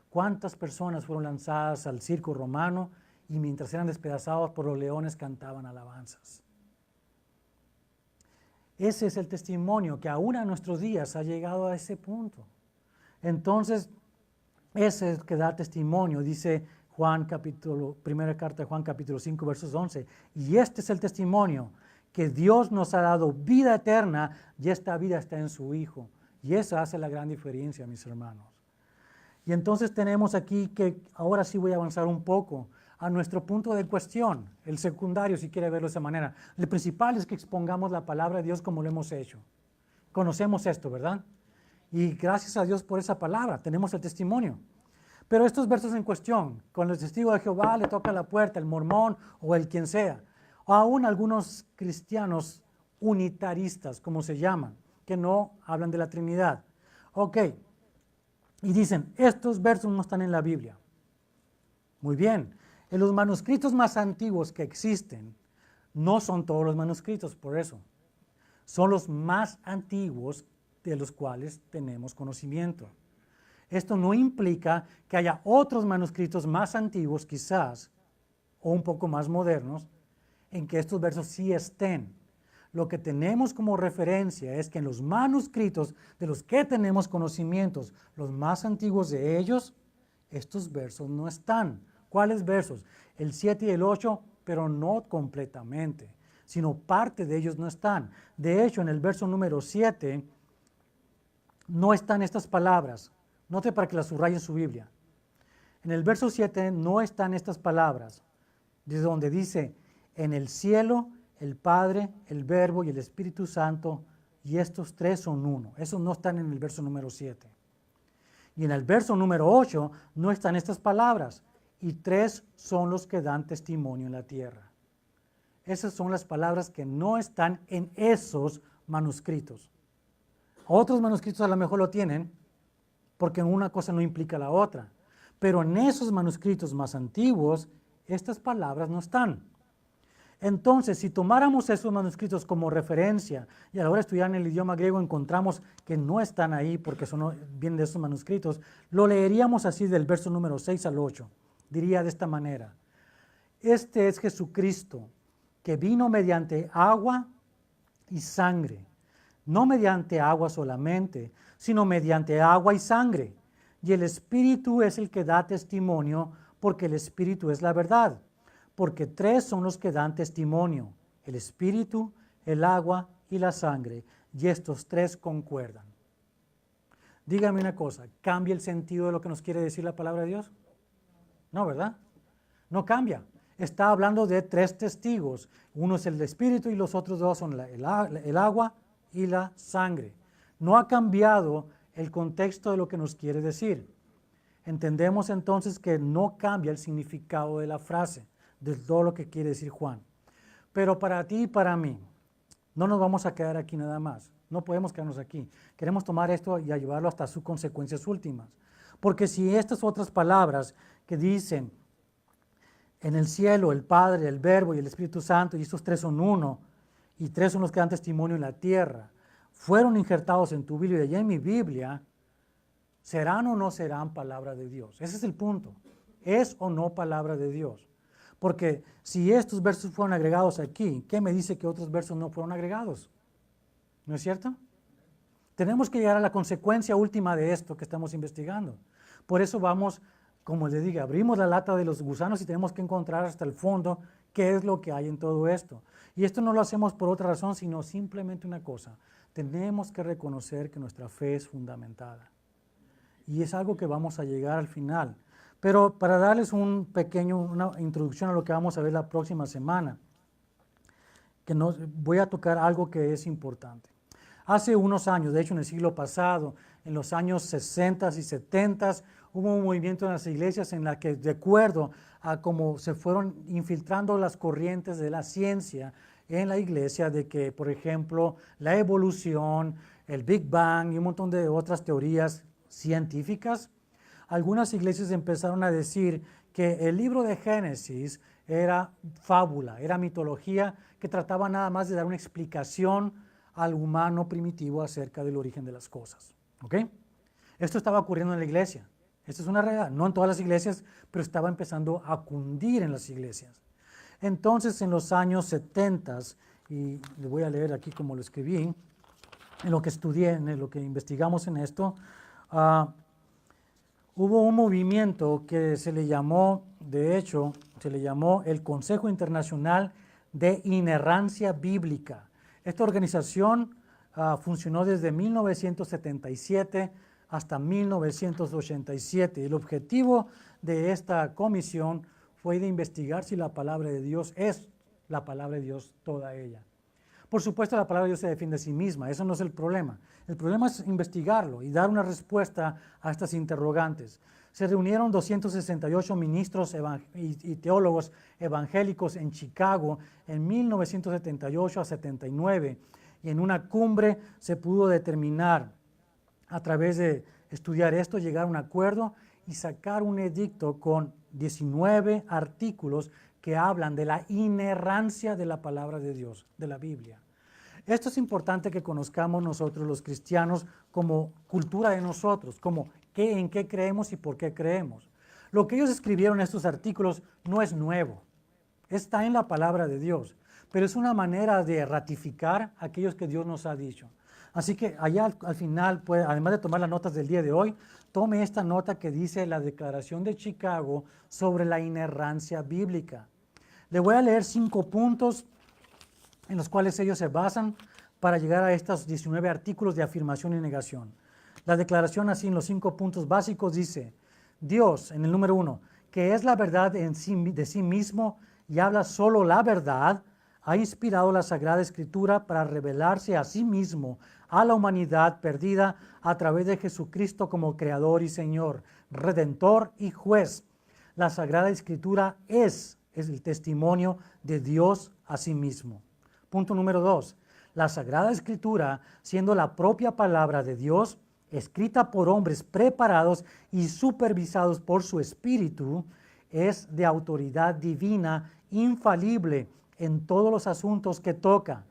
¿Cuántas personas fueron lanzadas al circo romano y mientras eran despedazados por los leones cantaban alabanzas? Ese es el testimonio que aún a nuestros días ha llegado a ese punto. Entonces, ese es el que da testimonio, dice primera carta de Juan capítulo 5, versos 11. Y este es el testimonio, que Dios nos ha dado vida eterna y esta vida está en su Hijo. Y eso hace la gran diferencia, mis hermanos. Y entonces tenemos aquí que, ahora sí voy a avanzar un poco a nuestro punto de cuestión, el secundario, si quiere verlo de esa manera. El principal es que expongamos la palabra de Dios como lo hemos hecho. Conocemos esto, ¿verdad? Y gracias a Dios por esa palabra, tenemos el testimonio. Pero estos versos en cuestión, con el testigo de Jehová le toca la puerta, el mormón o el quien sea, o aún algunos cristianos unitaristas, como se llaman, que no hablan de la Trinidad. Ok, y dicen, estos versos no están en la Biblia. Muy bien, en los manuscritos más antiguos que existen, no son todos los manuscritos, por eso. Son los más antiguos de los cuales tenemos conocimiento. Esto no implica que haya otros manuscritos más antiguos quizás, o un poco más modernos, en que estos versos sí estén. Lo que tenemos como referencia es que en los manuscritos de los que tenemos conocimientos, los más antiguos de ellos, estos versos no están. ¿Cuáles versos? El 7 y el 8, pero no completamente, sino parte de ellos no están. De hecho, en el verso número 7 no están estas palabras. Note para que las subraye en su Biblia. En el verso 7 no están estas palabras, desde donde dice, en el cielo, el Padre, el Verbo y el Espíritu Santo, y estos tres son uno. Esos no están en el verso número 7. Y en el verso número 8 no están estas palabras, y tres son los que dan testimonio en la tierra. Esas son las palabras que no están en esos manuscritos. Otros manuscritos a lo mejor lo tienen, porque una cosa no implica la otra. Pero en esos manuscritos más antiguos, estas palabras no están. Entonces, si tomáramos esos manuscritos como referencia, y a la hora de estudiar en el idioma griego encontramos que no están ahí porque vienen de esos manuscritos, lo leeríamos así del verso número 6 al 8. Diría de esta manera, este es Jesucristo, que vino mediante agua y sangre, no mediante agua solamente, sino mediante agua y sangre. Y el Espíritu es el que da testimonio, porque el Espíritu es la verdad. Porque tres son los que dan testimonio, el Espíritu, el agua y la sangre, y estos tres concuerdan. Dígame una cosa, ¿cambia el sentido de lo que nos quiere decir la palabra de Dios? No, ¿verdad? No cambia. Está hablando de tres testigos. Uno es el Espíritu y los otros dos son el agua y la sangre. No ha cambiado el contexto de lo que nos quiere decir. Entendemos entonces que no cambia el significado de la frase, de todo lo que quiere decir Juan. Pero para ti y para mí, no nos vamos a quedar aquí nada más. No podemos quedarnos aquí. Queremos tomar esto y llevarlo hasta sus consecuencias últimas. Porque si estas otras palabras que dicen en el cielo, el Padre, el Verbo y el Espíritu Santo, y estos tres son uno, y tres son los que dan testimonio en la tierra, fueron injertados en tu Biblia y en mi Biblia, ¿serán o no serán palabra de Dios? Ese es el punto. ¿Es o no palabra de Dios? Porque si estos versos fueron agregados aquí, ¿qué me dice que otros versos no fueron agregados? ¿No es cierto? Tenemos que llegar a la consecuencia última de esto que estamos investigando. Por eso vamos, como les digo, abrimos la lata de los gusanos y tenemos que encontrar hasta el fondo qué es lo que hay en todo esto. Y esto no lo hacemos por otra razón, sino simplemente una cosa. Tenemos que reconocer que nuestra fe es fundamentada. y es algo que vamos a llegar al final. Pero para darles una introducción a lo que vamos a ver la próxima semana, voy a tocar algo que es importante. Hace unos años, de hecho en el siglo pasado, en los años 60 y 70, hubo un movimiento en las iglesias en la que, de acuerdo a cómo se fueron infiltrando las corrientes de la ciencia en la iglesia, de que, por ejemplo, la evolución, el Big Bang y un montón de otras teorías científicas, algunas iglesias empezaron a decir que el libro de Génesis era fábula, era mitología que trataba nada más de dar una explicación al humano primitivo acerca del origen de las cosas. ¿Ok? Esto estaba ocurriendo en la iglesia. Esta es una realidad, no en todas las iglesias, pero estaba empezando a cundir en las iglesias. Entonces, en los años 70, y le voy a leer aquí como lo escribí, en lo que estudié, en lo que investigamos en esto, hubo un movimiento que se le llamó, de hecho, se le llamó el Consejo Internacional de Inerrancia Bíblica. Esta organización funcionó desde 1977 hasta 1987. El objetivo de esta comisión fue de investigar si la palabra de Dios es la palabra de Dios toda ella. Por supuesto, la palabra de Dios se defiende a sí misma, eso no es el problema. El problema es investigarlo y dar una respuesta a estas interrogantes. Se reunieron 268 ministros y teólogos evangélicos en Chicago en 1978 a 79, y en una cumbre se pudo determinar, a través de estudiar esto, llegar a un acuerdo y sacar un edicto con 19 artículos que hablan de la inerrancia de la palabra de Dios, de la Biblia. Esto es importante que conozcamos nosotros los cristianos como cultura de nosotros, como en qué creemos y por qué creemos. Lo que ellos escribieron en estos artículos no es nuevo, está en la palabra de Dios, pero es una manera de ratificar aquellos que Dios nos ha dicho. Así que allá al final, además de tomar las notas del día de hoy, tome esta nota que dice la Declaración de Chicago sobre la inerrancia bíblica. Le voy a leer 5 puntos en los cuales ellos se basan para llegar a estos 19 artículos de afirmación y negación. La declaración, así en los 5 puntos básicos, dice: Dios, en el número 1, que es la verdad de sí mismo y habla solo la verdad, ha inspirado la Sagrada Escritura para revelarse a sí mismo a la humanidad perdida a través de Jesucristo como Creador y Señor, Redentor y Juez. La Sagrada Escritura es el testimonio de Dios a sí mismo. Punto número 2. La Sagrada Escritura, siendo la propia palabra de Dios, escrita por hombres preparados y supervisados por su Espíritu, es de autoridad divina, infalible en todos los asuntos que toca.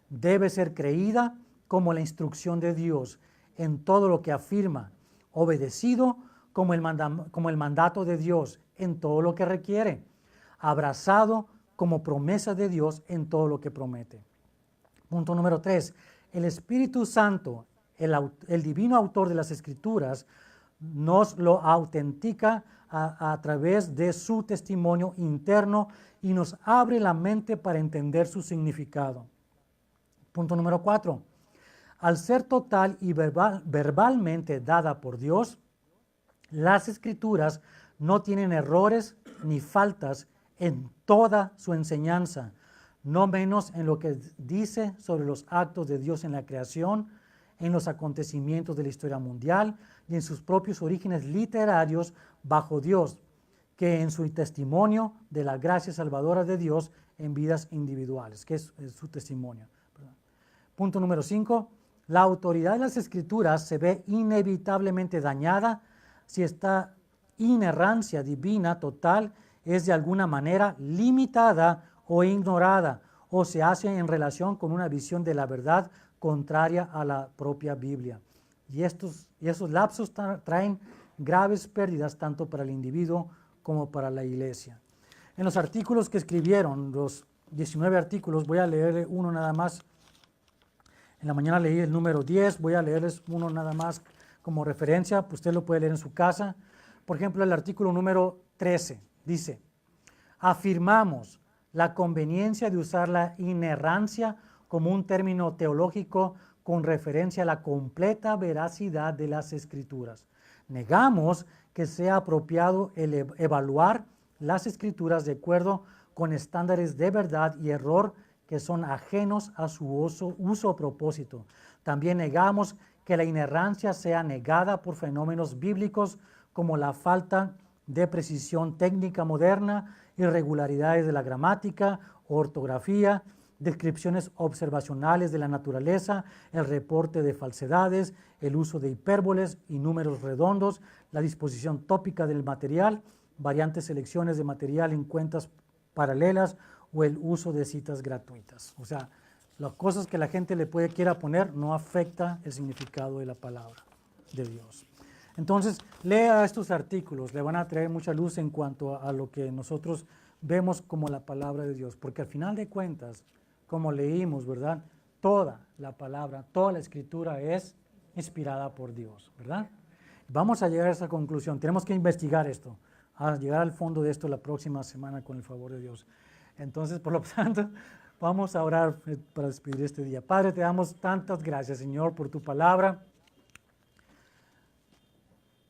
Debe ser creída como la instrucción de Dios en todo lo que afirma, obedecido como el mandato de Dios en todo lo que requiere, abrazado como promesa de Dios en todo lo que promete. Punto número 3. El Espíritu Santo, el divino autor de las Escrituras, nos lo autentica a través de su testimonio interno y nos abre la mente para entender su significado. Punto número 4. Al ser total y verbalmente dada por Dios, las Escrituras no tienen errores ni faltas en toda su enseñanza, no menos en lo que dice sobre los actos de Dios en la creación, en los acontecimientos de la historia mundial y en sus propios orígenes literarios bajo Dios, que en su testimonio de la gracia salvadora de Dios en vidas individuales, que es su testimonio. Punto número 5. La autoridad de las Escrituras se ve inevitablemente dañada si esta inerrancia divina total es de alguna manera limitada o ignorada, o se hace en relación con una visión de la verdad contraria a la propia Biblia. Y esos lapsos traen graves pérdidas tanto para el individuo como para la iglesia. En los artículos que escribieron, los 19 artículos, voy a leer uno nada más. En la mañana leí el número 10, voy a leerles uno nada más como referencia, pues usted lo puede leer en su casa. Por ejemplo, el artículo número 13 dice: afirmamos la conveniencia de usar la inerrancia como un término teológico con referencia a la completa veracidad de las Escrituras. Negamos que sea apropiado evaluar las Escrituras de acuerdo con estándares de verdad y error que son ajenos a su uso o propósito. También negamos que la inerrancia sea negada por fenómenos bíblicos como la falta de precisión técnica moderna, irregularidades de la gramática, ortografía, descripciones observacionales de la naturaleza, el reporte de falsedades, el uso de hipérboles y números redondos, la disposición tópica del material, variantes selecciones de material en cuentas paralelas o el uso de citas gratuitas. O sea, las cosas que la gente quiera poner no afecta el significado de la palabra de Dios. Entonces, lea estos artículos, le van a traer mucha luz en cuanto a lo que nosotros vemos como la palabra de Dios, porque al final de cuentas, como leímos, ¿verdad? Toda la palabra, toda la escritura es inspirada por Dios, ¿verdad? Vamos a llegar a esa conclusión, tenemos que investigar esto, a llegar al fondo de esto la próxima semana con el favor de Dios. Entonces, por lo tanto, vamos a orar para despedir este día. Padre, te damos tantas gracias, Señor, por tu palabra,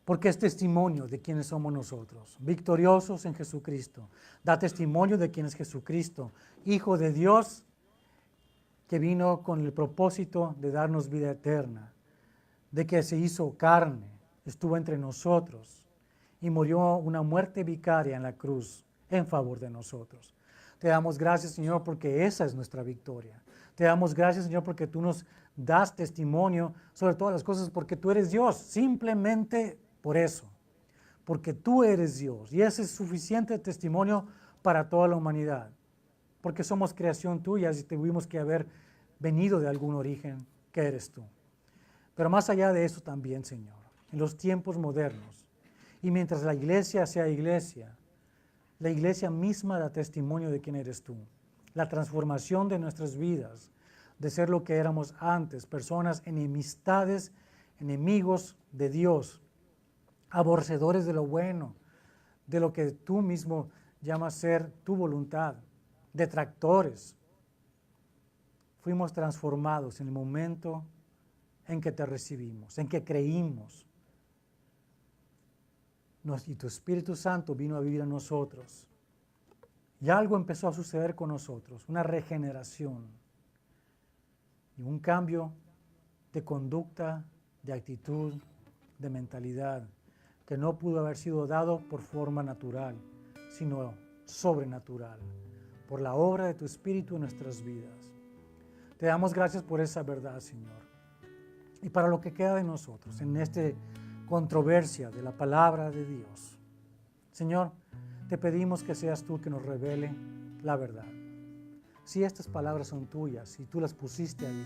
porque es testimonio de quiénes somos nosotros, victoriosos en Jesucristo. Da testimonio de quién es Jesucristo, Hijo de Dios, que vino con el propósito de darnos vida eterna, de que se hizo carne, estuvo entre nosotros y murió una muerte vicaria en la cruz en favor de nosotros. Te damos gracias, Señor, porque esa es nuestra victoria. Te damos gracias, Señor, porque tú nos das testimonio sobre todas las cosas, porque tú eres Dios, simplemente por eso, porque tú eres Dios, y ese es suficiente testimonio para toda la humanidad, porque somos creación tuya y tuvimos que haber venido de algún origen que eres tú. Pero más allá de eso también, Señor, en los tiempos modernos, y mientras la iglesia sea iglesia, la iglesia misma da testimonio de quién eres tú. La transformación de nuestras vidas, de ser lo que éramos antes, personas enemistades, enemigos de Dios, aborrecedores de lo bueno, de lo que tú mismo llamas ser tu voluntad, detractores. Fuimos transformados en el momento en que te recibimos, en que creímos. Y tu Espíritu Santo vino a vivir en nosotros. Y algo empezó a suceder con nosotros, una regeneración y un cambio de conducta, de actitud, de mentalidad, que no pudo haber sido dado por forma natural, sino sobrenatural, por la obra de tu Espíritu en nuestras vidas. Te damos gracias por esa verdad, Señor. Y para lo que queda de nosotros, en esta controversia de la palabra de Dios, Señor, te pedimos que seas tú que nos revele la verdad. Si estas palabras son tuyas, si tú las pusiste ahí,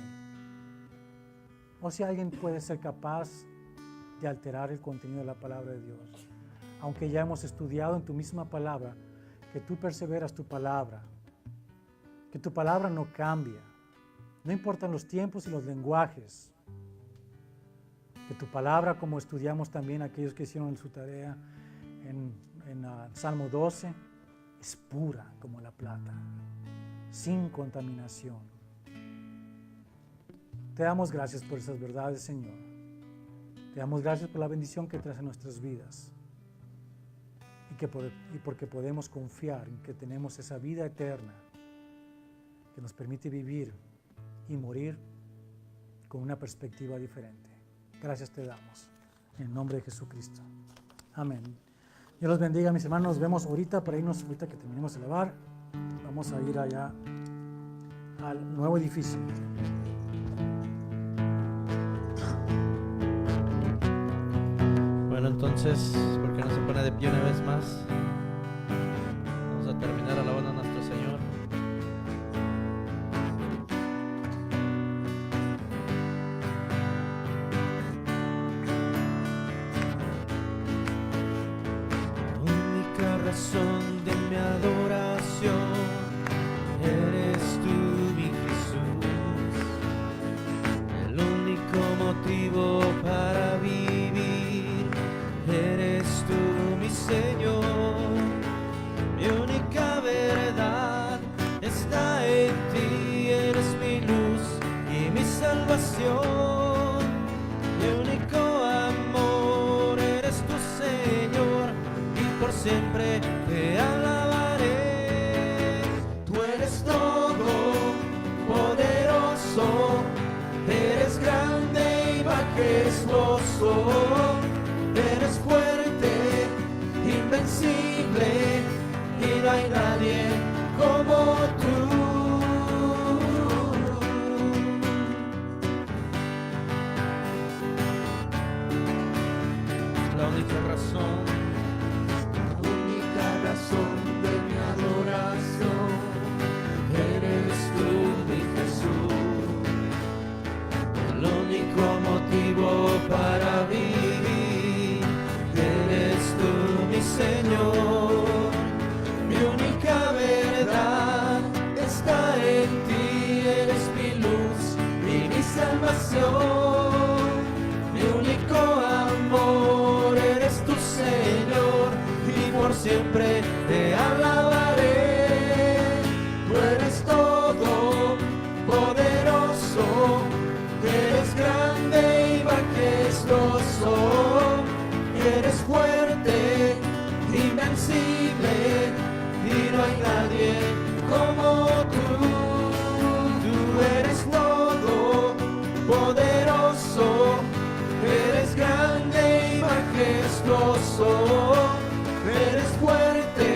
o si alguien puede ser capaz de alterar el contenido de la palabra de Dios, aunque ya hemos estudiado en tu misma palabra, que tú perseveras tu palabra, que tu palabra no cambia, no importan los tiempos y los lenguajes, que tu palabra, como estudiamos también aquellos que hicieron su tarea en Salmo 12, es pura como la plata, sin contaminación. Te damos gracias por esas verdades, Señor. Te damos gracias por la bendición que traes a nuestras vidas y porque podemos confiar en que tenemos esa vida eterna que nos permite vivir y morir con una perspectiva diferente. Gracias te damos, en el nombre de Jesucristo. Amén. Dios los bendiga, mis hermanos. Nos vemos ahorita para irnos, ahorita que terminemos de lavar. Vamos a ir allá al nuevo edificio. Bueno, entonces, ¿por qué no se pone de pie una vez más? Vamos a terminar alabando a nuestro Señor. Razón de mi adoración, eres tú, mi Jesús, el único motivo para vivir, eres tú, mi Señor, mi única verdad está en ti, eres mi luz y mi salvación, mi único amor, eres Eres fuerte, invencible, y no hay nadie como tú. La única razón de mi adoración eres tú, mi Jesús. El único motivo para vivir eres tú, mi Señor. Mi única verdad está en ti, eres mi luz y mi salvación. Mi único amor eres tu Señor, y por siempre te alabaré. Tú eres todo poderoso, eres grande y majestuoso, eres fuerte, invencible, y no hay nadie como tú. Tú eres todo poderoso, eres grande y majestuoso, eres fuerte,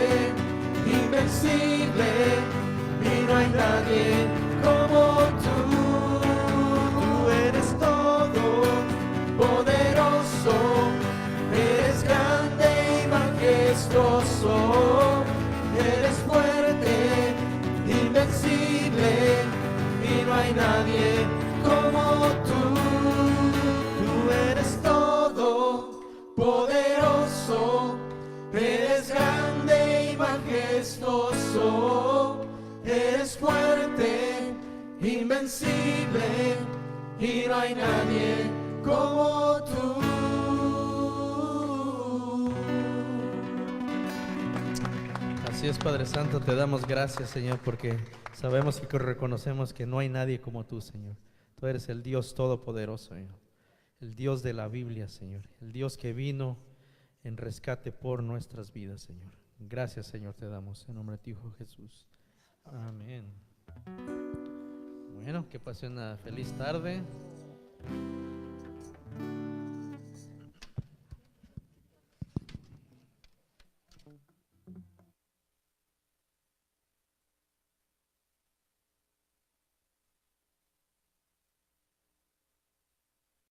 invencible, y no hay nadie como tú. Tú eres todo poderoso, eres grande y majestuoso, eres fuerte, invencible, y no hay nadie como tú. Tú eres todo poderoso, eres grande y majestuoso, eres fuerte, invencible, y no hay nadie como tú. Así es, Padre Santo, te damos gracias, Señor, porque sabemos y reconocemos que no hay nadie como tú, Señor. Tú eres el Dios todopoderoso, Señor, el Dios de la Biblia, Señor, el Dios que vino en rescate por nuestras vidas, Señor. Gracias, Señor, te damos en nombre de tu Hijo Jesús. Amén. Bueno, que pase una feliz tarde.